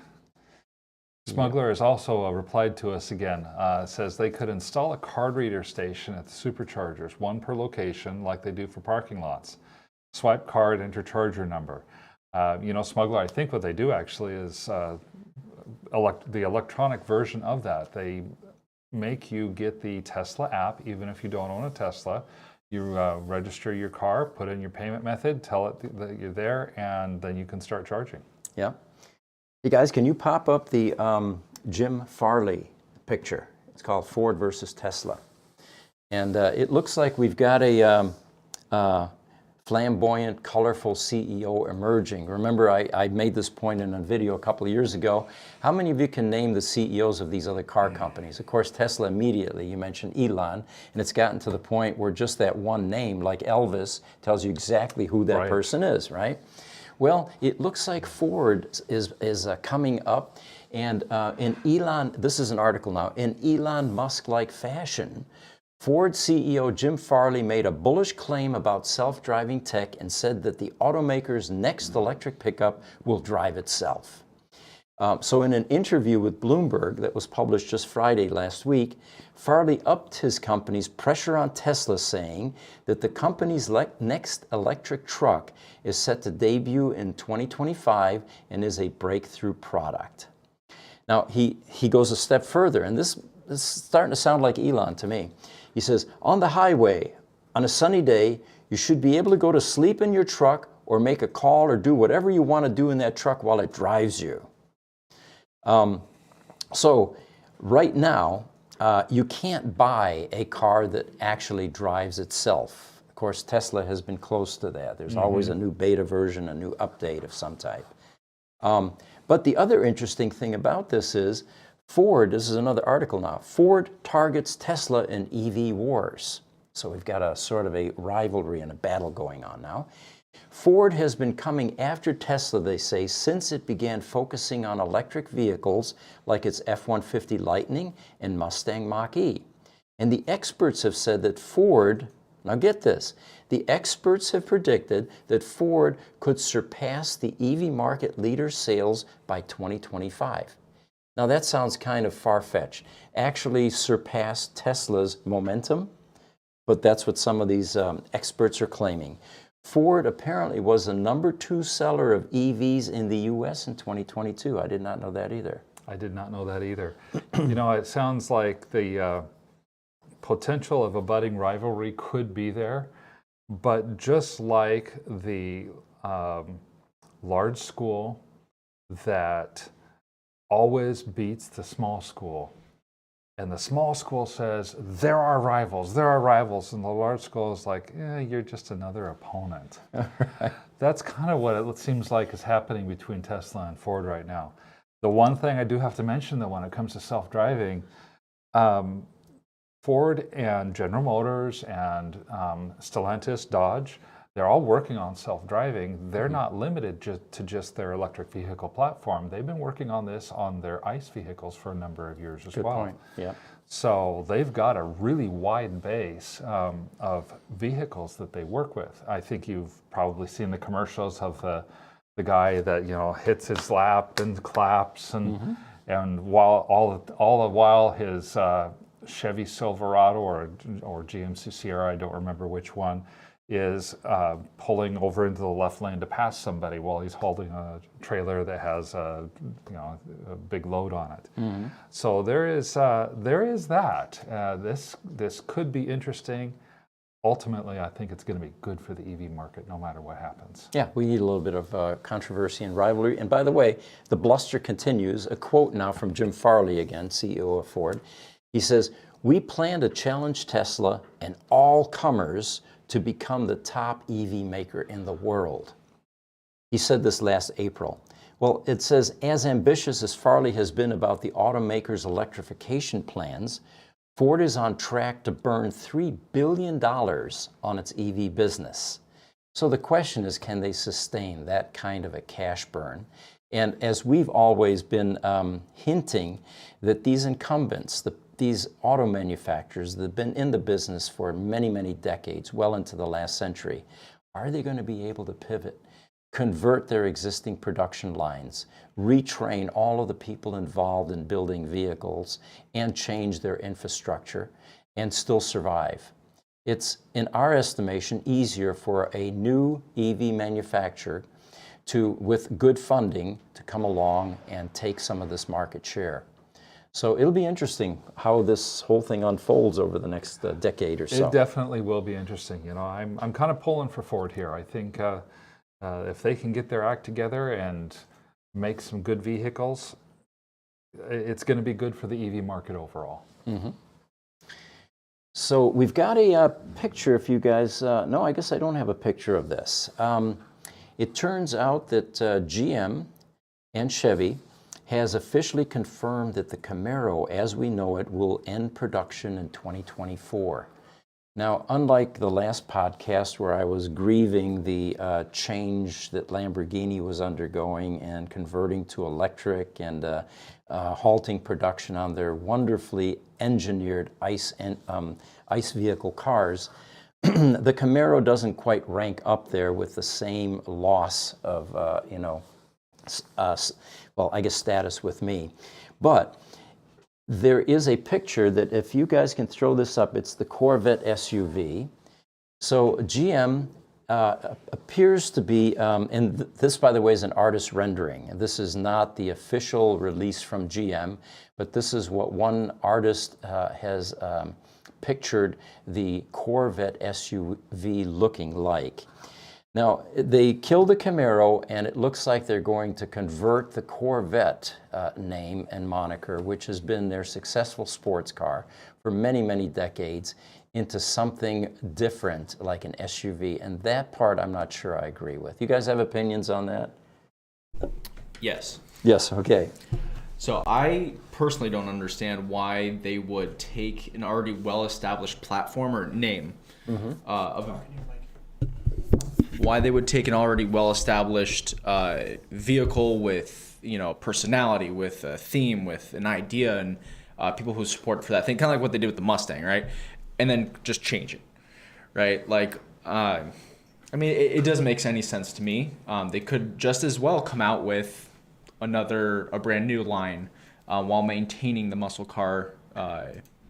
Smuggler has also replied to us again. Says they could install a card reader station at the superchargers, one per location, like they do for parking lots. swipe card, enter charger number. You know, Smuggler, I think what they do actually is the electronic version of that. They make you get the Tesla app, even if you don't own a Tesla. You register your car, put in your payment method, tell it that you're there, and then you can start charging. Yeah. Hey guys, can you pop up the Jim Farley picture? It's called Ford versus Tesla. And it looks like we've got a flamboyant, colorful CEO emerging. Remember, I made this point in a video a couple of years ago. How many of you can name the CEOs of these other car companies? Of course, Tesla immediately, you mentioned Elon, and it's gotten to the point where just that one name, like Elvis, tells you exactly who that person is, right? Well, it looks like Ford is coming up, and in Elon, this is an article now, in Elon Musk-like fashion, Ford CEO Jim Farley made a bullish claim about self-driving tech and said that the automaker's next electric pickup will drive itself. So in an interview with Bloomberg that was published just Friday last week, Farley upped his company's pressure on Tesla, saying that the company's next electric truck is set to debut in 2025 and is a breakthrough product. Now, he goes a step further, and this is starting to sound like Elon to me. He says, on the highway, on a sunny day, you should be able to go to sleep in your truck or make a call or do whatever you want to do in that truck while it drives you. So right now, you can't buy a car that actually drives itself. Of course, Tesla has been close to that. There's always a new beta version, a new update of some type. But the other interesting thing about this is Ford, this is another article now, Ford targets Tesla in EV wars. So we've got a sort of a rivalry and a battle going on now. Ford has been coming after Tesla, they say, since it began focusing on electric vehicles like its F-150 Lightning and Mustang Mach-E. And the experts have said that Ford, now get this, the experts have predicted that Ford could surpass the EV market leader's sales by 2025. Now that sounds kind of far-fetched. Actually surpass Tesla's momentum, but that's what some of these experts are claiming. Ford apparently was the #2 seller of EVs in the U.S. in 2022. I did not know that either. I did not know that either. You know, it sounds like the potential of a budding rivalry could be there, but just like the large school that always beats the small school, and the small school says, there are rivals, and the large school is like, you're just another opponent. Right. That's kind of what it seems like is happening between Tesla and Ford right now. The one thing I do have to mention, though, when it comes to self-driving, Ford and General Motors and Stellantis, Dodge, they're all working on self-driving. They're not limited to just their electric vehicle platform. They've been working on this on their ICE vehicles for a number of years as well. Good point, yeah. So they've got a really wide base of vehicles that they work with. I think you've probably seen the commercials of the guy that, you know, hits his lap and claps, and while all the while his Chevy Silverado or GMC Sierra, I don't remember which one, is pulling over into the left lane to pass somebody while he's holding a trailer that has a big load on it. So there is that. This could be interesting. Ultimately, I think it's going to be good for the EV market no matter what happens. Yeah, we need a little bit of controversy and rivalry. And by the way, the bluster continues. A quote now from Jim Farley again, CEO of Ford. He says, "We plan to challenge Tesla and all comers to become the top EV maker in the world." He said this last April. Well, it says, as ambitious as Farley has been about the automaker's electrification plans, Ford is on track to burn $3 billion on its EV business. So the question is, can they sustain that kind of a cash burn? And as we've always been hinting, that these incumbents, these auto manufacturers that have been in the business for many, many decades, well into the last century, are they going to be able to pivot, convert their existing production lines, retrain all of the people involved in building vehicles, and change their infrastructure and still survive? it's, in our estimation, easier for a new EV manufacturer with good funding, to come along and take some of this market share. So it'll be interesting how this whole thing unfolds over the next decade or so. It definitely will be interesting. You know, I'm kind of pulling for Ford here. I think if they can get their act together and make some good vehicles, it's going to be good for the EV market overall. Mm-hmm. So we've got a picture, if you guys, no, I guess I don't have a picture of this. It turns out that GM and Chevy has officially confirmed that the Camaro, as we know it, will end production in 2024. Now, unlike the last podcast where I was grieving the change that Lamborghini was undergoing and converting to electric and halting production on their wonderfully engineered ICE vehicle cars, the Camaro doesn't quite rank up there with the same loss of, well, I guess status with me. But there is a picture that, if you guys can throw this up, it's the Corvette SUV. So GM appears to be, and this, by the way, is an artist rendering. And this is not the official release from GM, but this is what one artist has pictured the Corvette SUV looking like. Now, they killed the Camaro, and it looks like they're going to convert the Corvette name and moniker, which has been their successful sports car for many, many decades, into something different, like an SUV. And that part I'm not sure I agree with. You guys have opinions on that? Yes. Yes, okay. So I personally don't understand why they would take an already well-established platform or name why they would take an already well-established vehicle with, you know, personality, with a theme, with an idea, and people who support for that thing, kind of like what they did with the Mustang, right? And then just change it, right? Like, I mean, it doesn't make any sense to me. They could just as well come out with a brand new line while maintaining the muscle car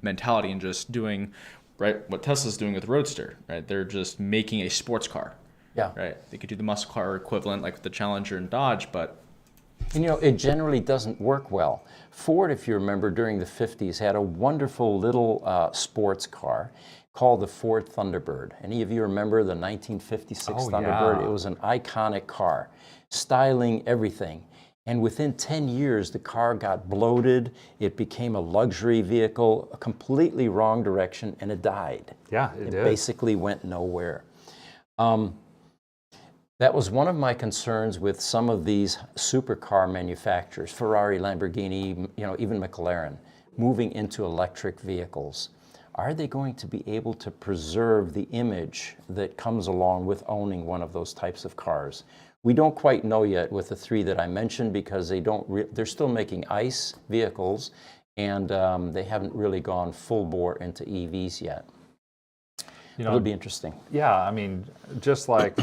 mentality and just doing, right, what Tesla's doing with the Roadster, right? They're just making a sports car. Yeah. Right. They could do the muscle car equivalent like with the Challenger and Dodge, but... And, you know, it generally doesn't work well. Ford, if you remember, during the 50s had a wonderful little sports car called the Ford Thunderbird. Any of you remember the 1956 Thunderbird? Yeah. It was an iconic car, styling, everything. And within 10 years, the car got bloated. It became a luxury vehicle, a completely wrong direction, and it died. Yeah, it did. Basically went nowhere. That was one of my concerns with some of these supercar manufacturers, Ferrari, Lamborghini, you know, even McLaren, moving into electric vehicles. Are they going to be able to preserve the image that comes along with owning one of those types of cars? We don't quite know yet with the three that I mentioned, because they're still making ICE vehicles, and they haven't really gone full bore into EVs yet. You know, It'll be interesting. Yeah, I mean, just like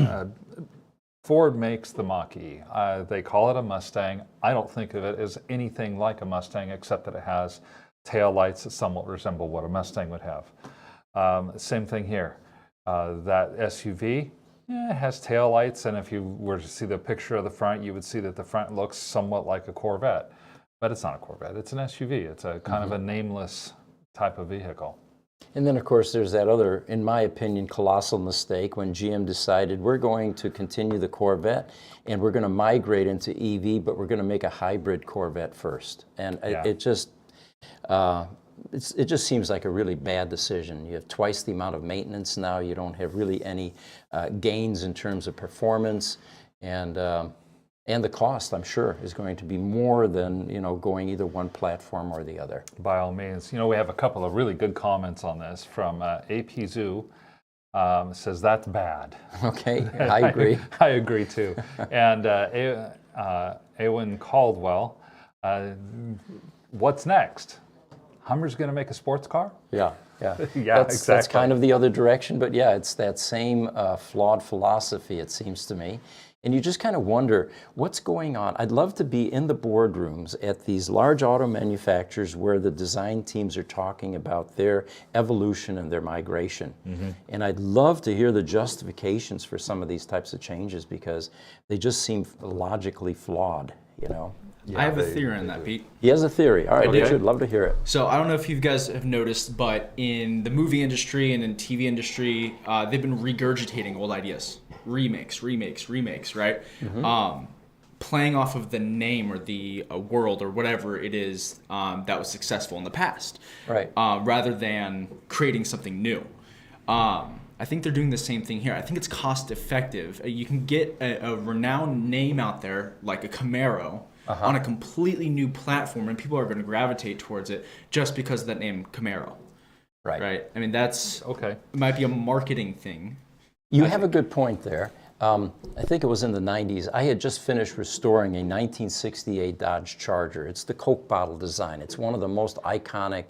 Ford makes the Mach-E. They call it a Mustang. I don't think of it as anything like a Mustang, except that it has tail lights that somewhat resemble what a Mustang would have. Same thing here. That SUV, it has tail lights, and if you were to see the picture of the front, you would see that the front looks somewhat like a Corvette. But it's not a Corvette. It's an SUV. It's a kind of a nameless type of vehicle. And then, of course, there's that other, in my opinion, colossal mistake when GM decided we're going to continue the Corvette and we're going to migrate into EV, but we're going to make a hybrid Corvette first. And it just seems like a really bad decision. You have twice the amount of maintenance now. You don't have really any gains in terms of performance, and the cost, I'm sure, is going to be more than, you know, going either one platform or the other. By all means. You know, we have a couple of really good comments on this from AP Zoo. Says that's bad. Okay, I agree. I agree too. And Ewan Caldwell, what's next? Hummer's going to make a sports car? Yeah. Yeah, That's kind of the other direction, but yeah, it's that same flawed philosophy, it seems to me. And you just kind of wonder what's going on. I'd love to be in the boardrooms at these large auto manufacturers where the design teams are talking about their evolution and their migration. And I'd love to hear the justifications for some of these types of changes because they just seem logically flawed, you know? I have a theory on that, Pete. He has a theory. All right, Okay. Richard, love to hear it. So I don't know if you guys have noticed, but in the movie industry and in TV industry, they've been regurgitating old ideas. Remakes, right? Playing off of the name or the world or whatever it is that was successful in the past. Right. Rather than creating something new. I think they're doing the same thing here. I think it's cost effective. You can get a renowned name out there like a Camaro on a completely new platform, and people are going to gravitate towards it just because of that name Camaro. Right. I mean, that's Okay. It might be a marketing thing. You have a good point there. I think it was in the 90s. I had just finished restoring a 1968 Dodge Charger. It's the Coke bottle design. It's one of the most iconic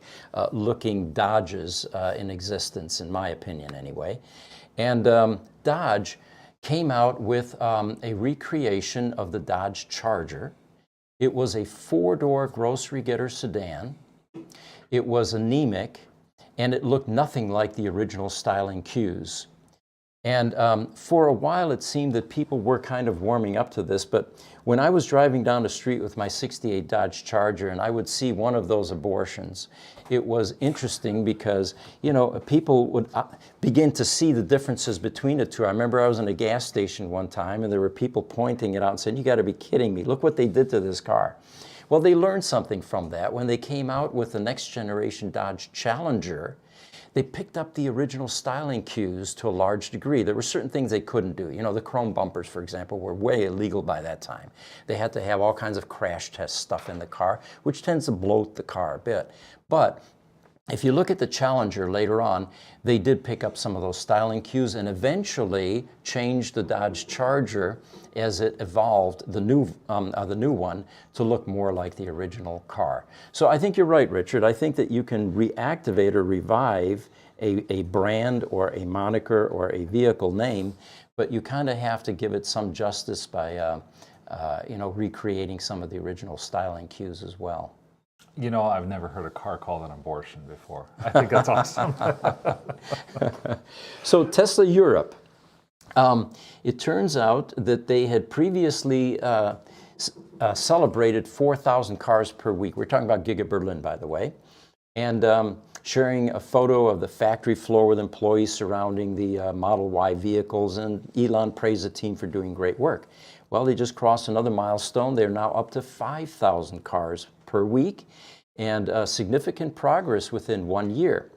looking Dodges in existence, in my opinion anyway. And Dodge came out with a recreation of the Dodge Charger. It was a 4-door grocery getter sedan. It was anemic, and it looked nothing like the original styling cues. And for a while, it seemed that people were kind of warming up to this. But when I was driving down the street with my 68 Dodge Charger and I would see one of those abortions, it was interesting because, you know, people would begin to see the differences between the two. I remember I was in a gas station one time and there were people pointing it out and saying, "You got to be kidding me. Look what they did to this car." Well, they learned something from that. When they came out with the next generation Dodge Challenger, they picked up the original styling cues to a large degree. There were certain things they couldn't do. You know, the chrome bumpers, for example, were way illegal by that time. They had to have all kinds of crash test stuff in the car, which tends to bloat the car a bit. But if you look at the Challenger later on, they did pick up some of those styling cues and eventually changed the Dodge Charger as it evolved, the new one, to look more like the original car. So I think you're right, Richard. I think that you can reactivate or revive a brand or a moniker or a vehicle name, but you kind of have to give it some justice by you know, recreating some of the original styling cues as well. You know, I've never heard a car called an abortion before. I think that's awesome. So Tesla Europe, it turns out that they had previously celebrated 4,000 cars per week. We're talking about Giga Berlin, by the way, and sharing a photo of the factory floor with employees surrounding the Model Y vehicles, and Elon praised the team for doing great work. Well, they just crossed another milestone. They're now up to 5,000 cars per week, and significant progress within 1 year.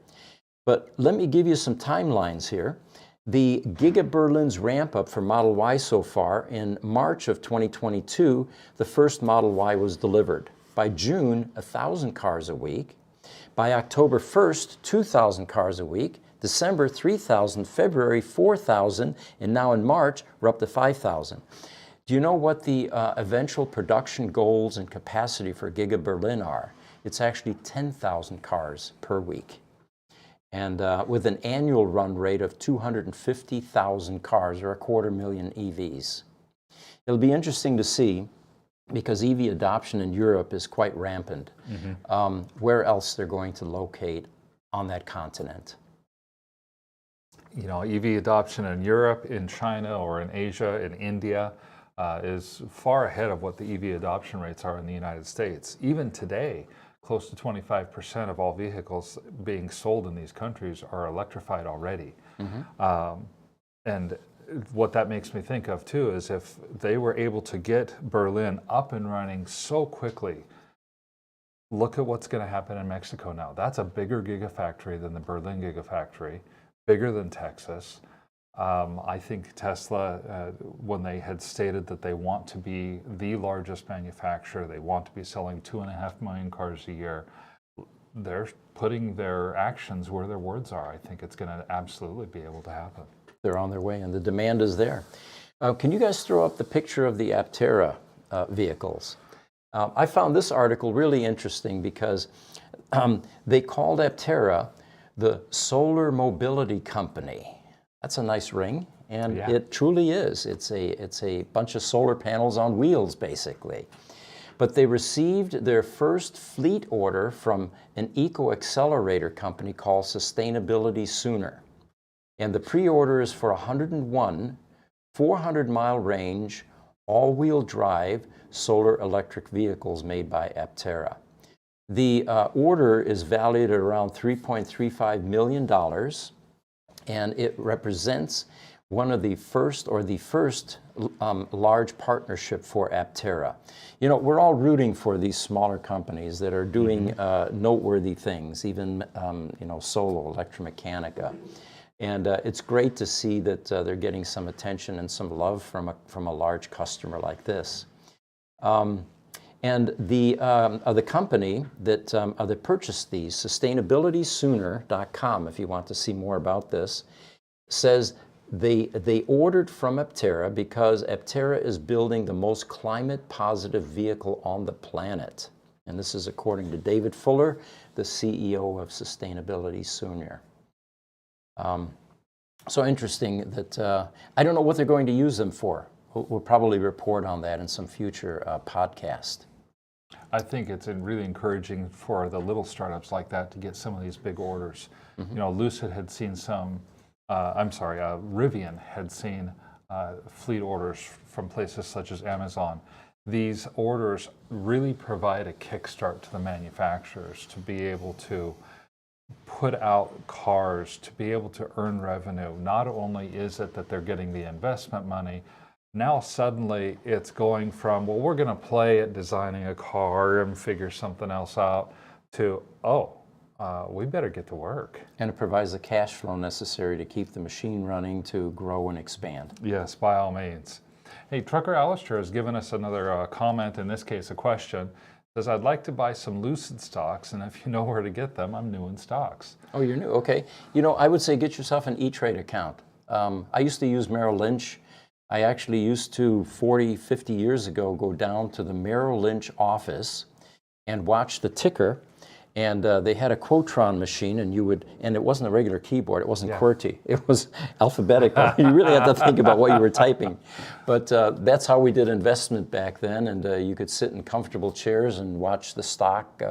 But let me give you some timelines here. The Giga Berlin's ramp up for Model Y so far, in March of 2022, the first Model Y was delivered. By June, 1,000 cars a week. By October 1st, 2,000 cars a week. December, 3,000. February, 4,000. And now in March, we're up to 5,000. Do you know what the eventual production goals and capacity for Giga Berlin are? It's actually 10,000 cars per week. And with an annual run rate of 250,000 cars, or 250,000 EVs. It'll be interesting to see, because EV adoption in Europe is quite rampant, where else they're going to locate on that continent. You know, EV adoption in Europe, in China, or in Asia, in India, is far ahead of what the EV adoption rates are in the United States. Even today, close to 25% of all vehicles being sold in these countries are electrified already. And what that makes me think of too is if they were able to get Berlin up and running so quickly, look at what's going to happen in Mexico now. That's a bigger gigafactory than the Berlin gigafactory, bigger than Texas. I think Tesla, when they had stated that they want to be the largest manufacturer, they want to be selling 2.5 million cars a year, they're putting their actions where their words are. I think it's going to absolutely be able to happen. They're on their way, and the demand is there. Can you guys throw up the picture of the Aptera vehicles? I found this article really interesting because they called Aptera the Solar Mobility Company. That's a nice ring, And Yeah. it truly is. It's a bunch of solar panels on wheels, basically. But they received their first fleet order from an eco-accelerator company called Sustainability Sooner. And the pre-order is for 101 400-mile range, all-wheel drive solar electric vehicles made by Aptera. The order is valued at around $3.35 million, and it represents one of the first large partnership for Aptera. You know, we're all rooting for these smaller companies that are doing noteworthy things, even, you know, Solo, Electromechanica. And it's great to see that they're getting some attention and some love from a large customer like this. And the company that purchased these, sustainabilitysooner.com, if you want to see more about this, says they ordered from Aptera because Aptera is building the most climate-positive vehicle on the planet. And this is according to David Fuller, the CEO of Sustainability Sooner. So interesting that I don't know what they're going to use them for. We'll probably report on that in some future podcast. I think it's really encouraging for the little startups like that to get some of these big orders. You know, Lucid had seen some, Rivian had seen fleet orders from places such as Amazon. These orders really provide a kickstart to the manufacturers to be able to put out cars, to be able to earn revenue. Not only is it that they're getting the investment money, now suddenly it's going from, well, we're going to play at designing a car and figure something else out, to, we better get to work. And it provides the cash flow necessary to keep the machine running to grow and expand. Yes, by all means. Hey, Trucker Alistair has given us another comment, in this case a question. Says, I'd like to buy some Lucid stocks, and if you know where to get them, I'm new in stocks. Oh, you're new? Okay. You know, I would say get yourself an E-Trade account. I used to use Merrill Lynch. I actually used to, 40, 50 years ago, go down to the Merrill Lynch office and watch the ticker. And they had a Quotron machine, and and it wasn't a regular keyboard. It wasn't QWERTY. It was alphabetical. You really had to think about what you were typing. But that's how we did investment back then. And you could sit in comfortable chairs and watch the stock,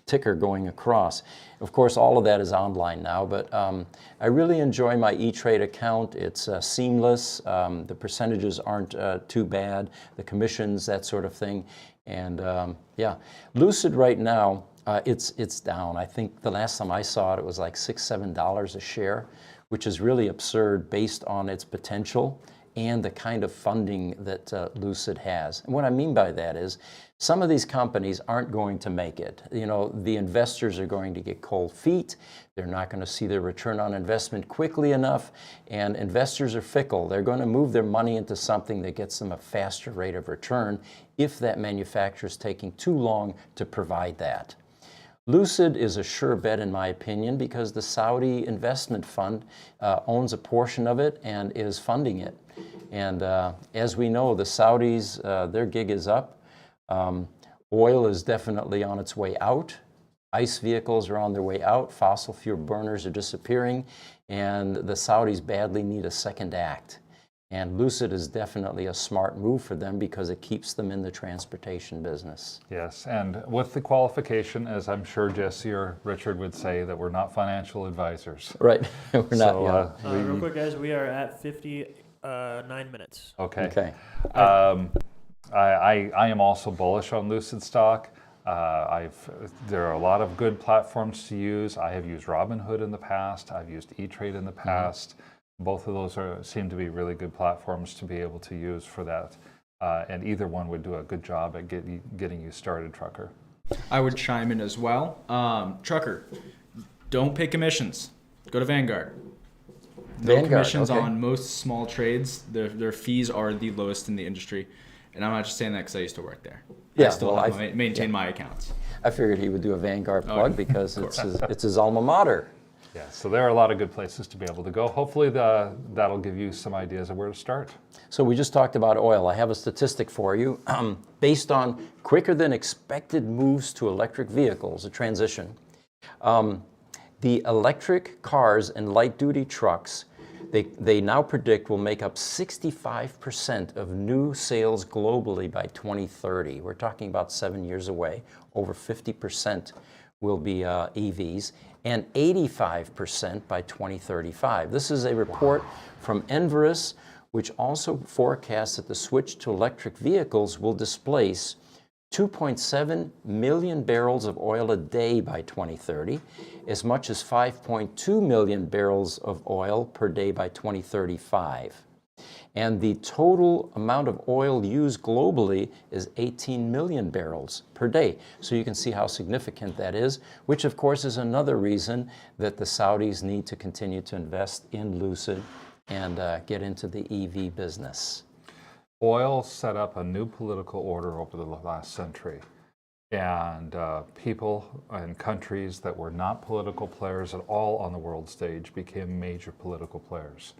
ticker going across. Of course, all of that is online now. But I really enjoy my E-Trade account. It's seamless. The percentages aren't too bad. The commissions, that sort of thing. And yeah, Lucid right now. It's down. I think the last time I saw it, it was like $6, $7 a share, which is really absurd based on its potential and the kind of funding that Lucid has. And what I mean by that is some of these companies aren't going to make it. You know, the investors are going to get cold feet. They're not going to see their return on investment quickly enough. And investors are fickle. They're going to move their money into something that gets them a faster rate of return if that manufacturer is taking too long to provide that. Lucid is a sure bet, in my opinion, because the Saudi investment fund owns a portion of it and is funding it. And as we know, the Saudis, their gig is up. Oil is definitely on its way out. ICE vehicles are on their way out. Fossil fuel burners are disappearing. And the Saudis badly need a second act. And Lucid is definitely a smart move for them because it keeps them in the transportation business. Yes, and with the qualification, as I'm sure Jesse or Richard would say, that we're not financial advisors. Right, we're not. Real quick, guys, we are at 59 minutes. Okay. I am also bullish on Lucid stock. There are a lot of good platforms to use. I have used Robinhood in the past. I've used E-Trade in the past. Both of those seem to be really good platforms to be able to use for that. And either one would do a good job at getting you started, Trucker. I would chime in as well. Trucker, don't pay commissions. Go to Vanguard. No commissions on most small trades. Their fees are the lowest in the industry. And I'm not just saying that because I used to work there. Yeah, I still maintain my accounts. I figured he would do a Vanguard plug because it's his alma mater. Yeah, so there are a lot of good places to be able to go. Hopefully that'll give you some ideas of where to start. So we just talked about oil. I have a statistic for you. Based on quicker than expected moves to electric vehicles, a transition, the electric cars and light-duty trucks They now predict will make up 65% of new sales globally by 2030. We're talking about 7 years away. Over 50% will be EVs, and 85% by 2035. This is a report from Enverus, which also forecasts that the switch to electric vehicles will displace 2.7 million barrels of oil a day by 2030, as much as 5.2 million barrels of oil per day by 2035. And the total amount of oil used globally is 18 million barrels per day. So you can see how significant that is, which of course is another reason that the Saudis need to continue to invest in Lucid and get into the EV business. Oil set up a new political order over the last century. And people and countries that were not political players at all on the world stage became major political players.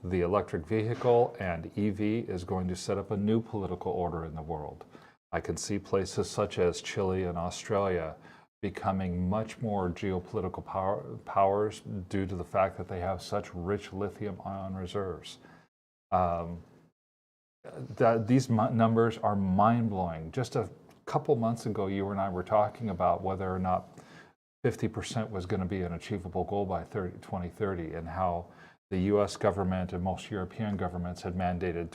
The electric vehicle and EV is going to set up a new political order in the world. I can see places such as Chile and Australia becoming much more geopolitical powers due to the fact that they have such rich lithium-ion reserves. These numbers are mind-blowing. Just a couple months ago, you and I were talking about whether or not 50% was going to be an achievable goal by 2030, and how the US government and most European governments had mandated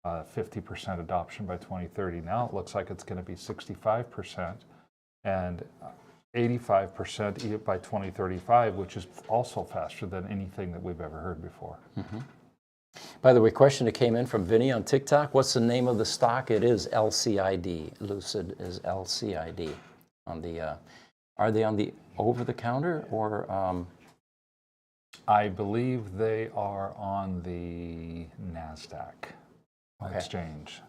50% adoption by 2030. Now it looks like it's going to be 65% and 85% by 2035, which is also faster than anything that we've ever heard before. By the way, question that came in from Vinny on TikTok, what's the name of the stock? It is LCID. Lucid is LCID. On the, are they on the over-the-counter or? I believe they are on the NASDAQ exchange.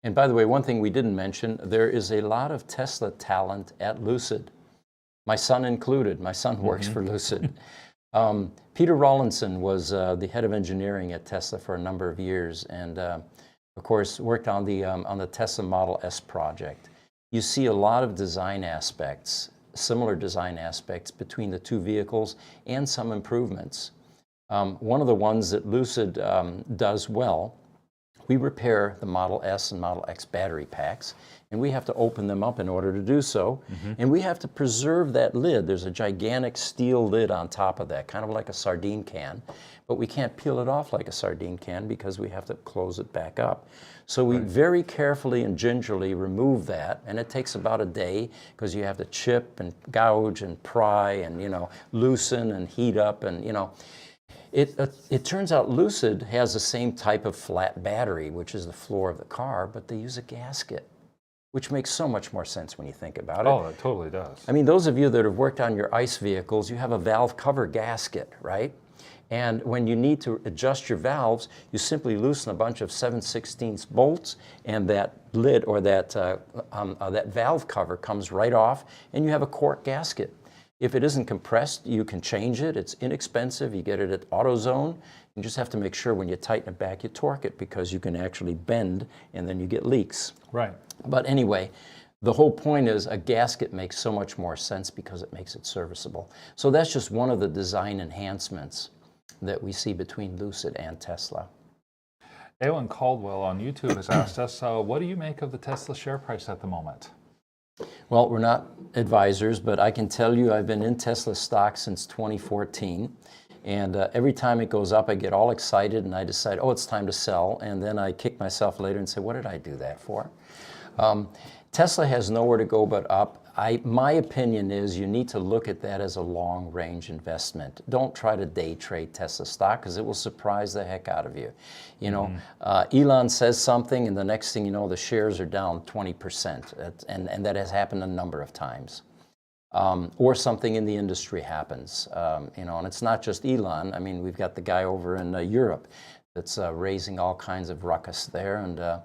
And by the way, one thing we didn't mention, there is a lot of Tesla talent at Lucid. My son included. My son works for Lucid. Peter Rawlinson was the head of engineering at Tesla for a number of years, and of course worked on the Tesla Model S project. You see a lot of design aspects, similar design aspects between the two vehicles, and some improvements. One of the ones that Lucid does well, we repair the Model S and Model X battery packs, and we have to open them up in order to do so. And we have to preserve that lid. There's a gigantic steel lid on top of that, kind of like a sardine can, but we can't peel it off like a sardine can because we have to close it back up. So we very carefully and gingerly remove that, and it takes about a day because you have to chip and gouge and pry and, you know, loosen and heat up and, you know. It turns out Lucid has the same type of flat battery, which is the floor of the car, but they use a gasket, which makes so much more sense when you think about it. Oh, it totally does. I mean, those of you that have worked on your ICE vehicles, you have a valve cover gasket, right? And when you need to adjust your valves, you simply loosen a bunch of 7/16 bolts, and that lid or that valve cover comes right off, and you have a cork gasket. If it isn't compressed, you can change it. It's inexpensive. You get it at AutoZone. You just have to make sure when you tighten it back, you torque it, because you can actually bend and then you get leaks. Right. But anyway, the whole point is a gasket makes so much more sense because it makes it serviceable. So that's just one of the design enhancements that we see between Lucid and Tesla. Alan Caldwell on YouTube has asked us, what do you make of the Tesla share price at the moment? Well, we're not advisors, but I can tell you I've been in Tesla stock since 2014. And every time it goes up, I get all excited and I decide, oh, it's time to sell. And then I kick myself later and say, what did I do that for? Tesla has nowhere to go but up. My opinion is you need to look at that as a long-range investment. Don't try to day trade Tesla stock, because it will surprise the heck out of you. You know, Elon says something, and the next thing you know, the shares are down 20%, and that has happened a number of times. Or something in the industry happens, you know, and it's not just Elon. I mean, we've got the guy over in Europe that's raising all kinds of ruckus there, and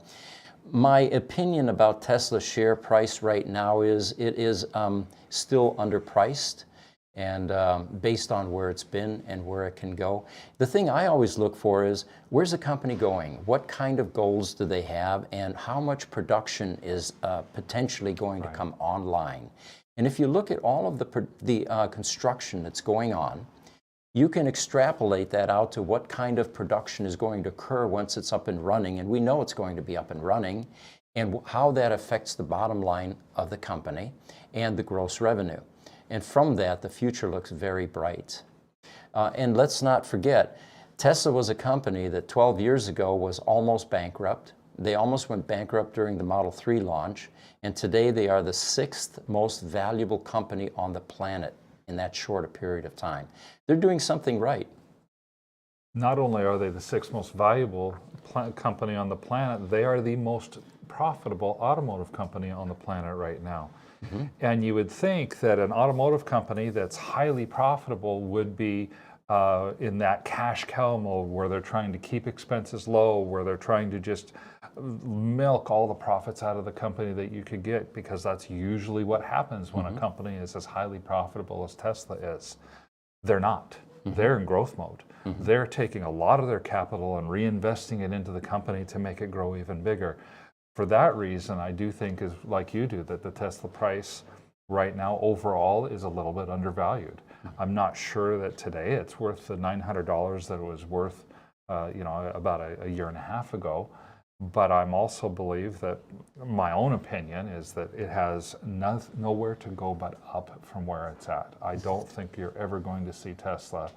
my opinion about Tesla's share price right now is it is still underpriced, and based on where it's been and where it can go. The thing I always look for is, where's the company going? What kind of goals do they have, and how much production is potentially going to come online? And if you look at all of the construction that's going on, you can extrapolate that out to what kind of production is going to occur once it's up and running, and we know it's going to be up and running, and how that affects the bottom line of the company and the gross revenue. And from that, the future looks very bright. And let's not forget, Tesla was a company that 12 years ago was almost bankrupt. They almost went bankrupt during the Model 3 launch, and today they are the 6th most valuable company on the planet in that short a period of time. They're doing something right. Not only are they the 6th most valuable company on the planet, they are the most profitable automotive company on the planet right now. Mm-hmm. And you would think that an automotive company that's highly profitable would be in that cash cow mode where they're trying to keep expenses low, where they're trying to just milk all the profits out of the company that you could get, because that's usually what happens when a company is as highly profitable as Tesla is. They're not. They're in growth mode. They're taking a lot of their capital and reinvesting it into the company to make it grow even bigger. For that reason, I do think, is like you do, that the Tesla price right now overall is a little bit undervalued. I'm not sure that today it's worth the $900 that it was worth about a year and a half ago. But I'm also believe that my own opinion is that it has nowhere to go but up from where it's at. I don't think you're ever going to see Tesla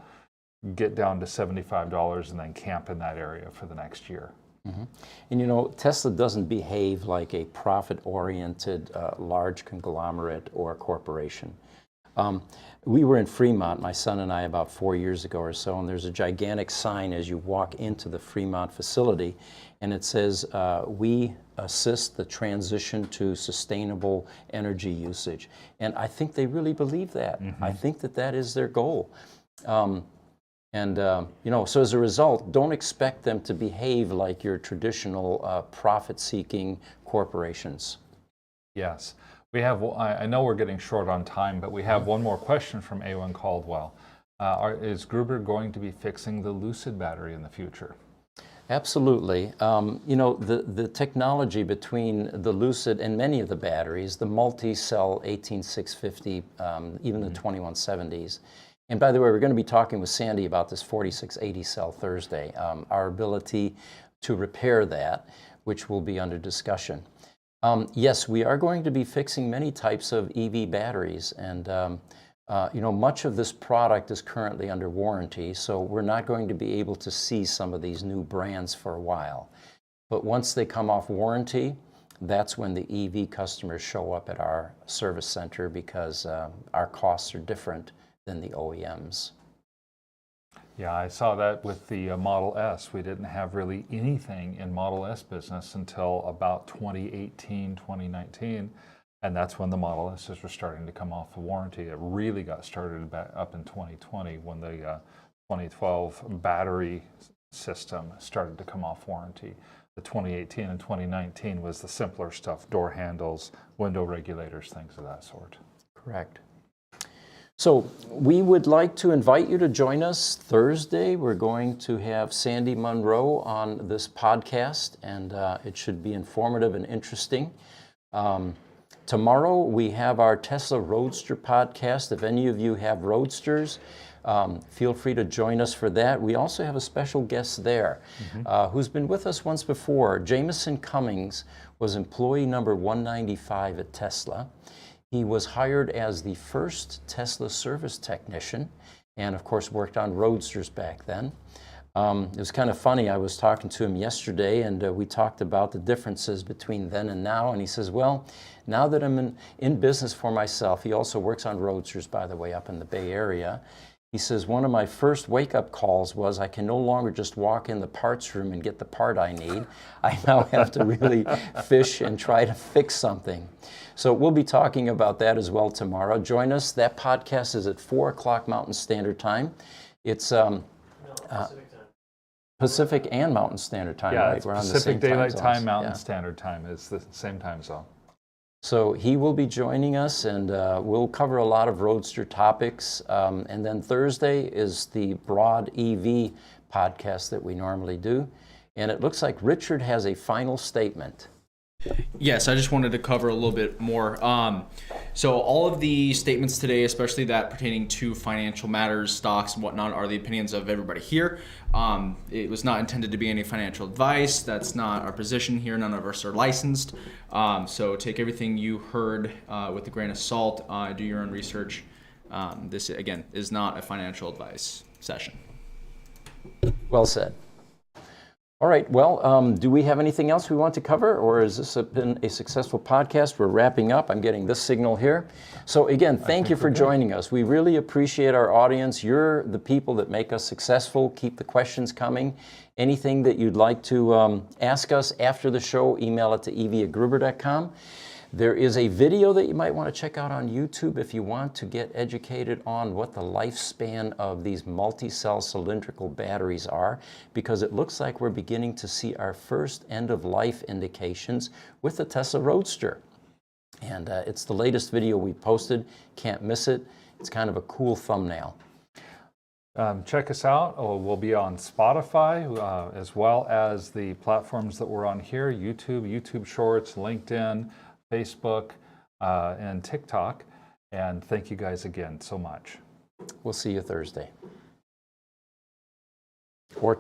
get down to $75 and then camp in that area for the next year. Mm-hmm. And Tesla doesn't behave like a profit-oriented large conglomerate or corporation. We were in Fremont, my son and I, about 4 years ago or so, and there's a gigantic sign as you walk into the Fremont facility, and it says, we assist the transition to sustainable energy usage. And I think they really believe that. I think that that is their goal. So as a result, don't expect them to behave like your traditional profit-seeking corporations. Yes. We have, I know we're getting short on time, but we have one more question from A1 Caldwell. Is Gruber going to be fixing the Lucid battery in the future? Absolutely. The technology between the Lucid and many of the batteries, the multi-cell 18650, even the 2170s. And by the way, we're going to be talking with Sandy about this 4680 cell Thursday, our ability to repair that, which will be under discussion. Yes, we are going to be fixing many types of EV batteries, and much of this product is currently under warranty, so we're not going to be able to see some of these new brands for a while. But once they come off warranty, that's when the EV customers show up at our service center, because our costs are different than the OEMs. Yeah, I saw that with the Model S. We didn't have really anything in Model S business until about 2018, 2019. And that's when the Model S's were starting to come off of warranty. It really got started back up in 2020 when the 2012 battery system started to come off warranty. The 2018 and 2019 was the simpler stuff, door handles, window regulators, things of that sort. Correct. So we would like to invite you to join us Thursday. We're going to have Sandy Munro on this podcast, and it should be informative and interesting. Tomorrow we have our Tesla Roadster podcast. If any of you have Roadsters, feel free to join us for that. We also have a special guest there who's been with us once before. Jameson Cummings was employee number 195 at Tesla. He was hired as the first Tesla service technician, and of course worked on Roadsters back then. It was kind of funny. I was talking to him yesterday, and we talked about the differences between then and now, and he says, well, now that I'm in business for myself, he also works on Roadsters, by the way, up in the Bay Area. He says, one of my first wake-up calls was, I can no longer just walk in the parts room and get the part I need. I now have to really fish and try to fix something. So we'll be talking about that as well tomorrow. Join us. That podcast is at 4 o'clock Mountain Standard Time. It's Pacific and Mountain Standard Time, yeah, right? We're on Pacific the same Daylight Time, Mountain Standard Time. It's the same time zone. So he will be joining us, and we'll cover a lot of Roadster topics. And then Thursday is the broad EV podcast that we normally do. And it looks like Richard has a final statement. Yes, I just wanted to cover a little bit more. So all of the statements today, especially that pertaining to financial matters, stocks and whatnot, are the opinions of everybody here. It was not intended to be any financial advice. That's not our position here. None of us are licensed. So take everything you heard with a grain of salt. Do your own research. This, again, is not a financial advice session. Well said. All right, well, do we have anything else we want to cover, or has this been a successful podcast? We're wrapping up. I'm getting this signal here. So again, thank you for joining us. We really appreciate our audience. You're the people that make us successful. Keep the questions coming. Anything that you'd like to ask us after the show, email it to ev@gruber.com. There is a video that you might want to check out on YouTube if you want to get educated on what the lifespan of these multi-cell cylindrical batteries are, because it looks like we're beginning to see our first end-of-life indications with the Tesla Roadster. And it's the latest video we posted. Can't miss it. It's kind of a cool thumbnail. Check us out. We'll be on Spotify, as well as the platforms that we're on here, YouTube Shorts, LinkedIn, Facebook, and TikTok. And thank you guys again so much. We'll see you Thursday. Or tomorrow.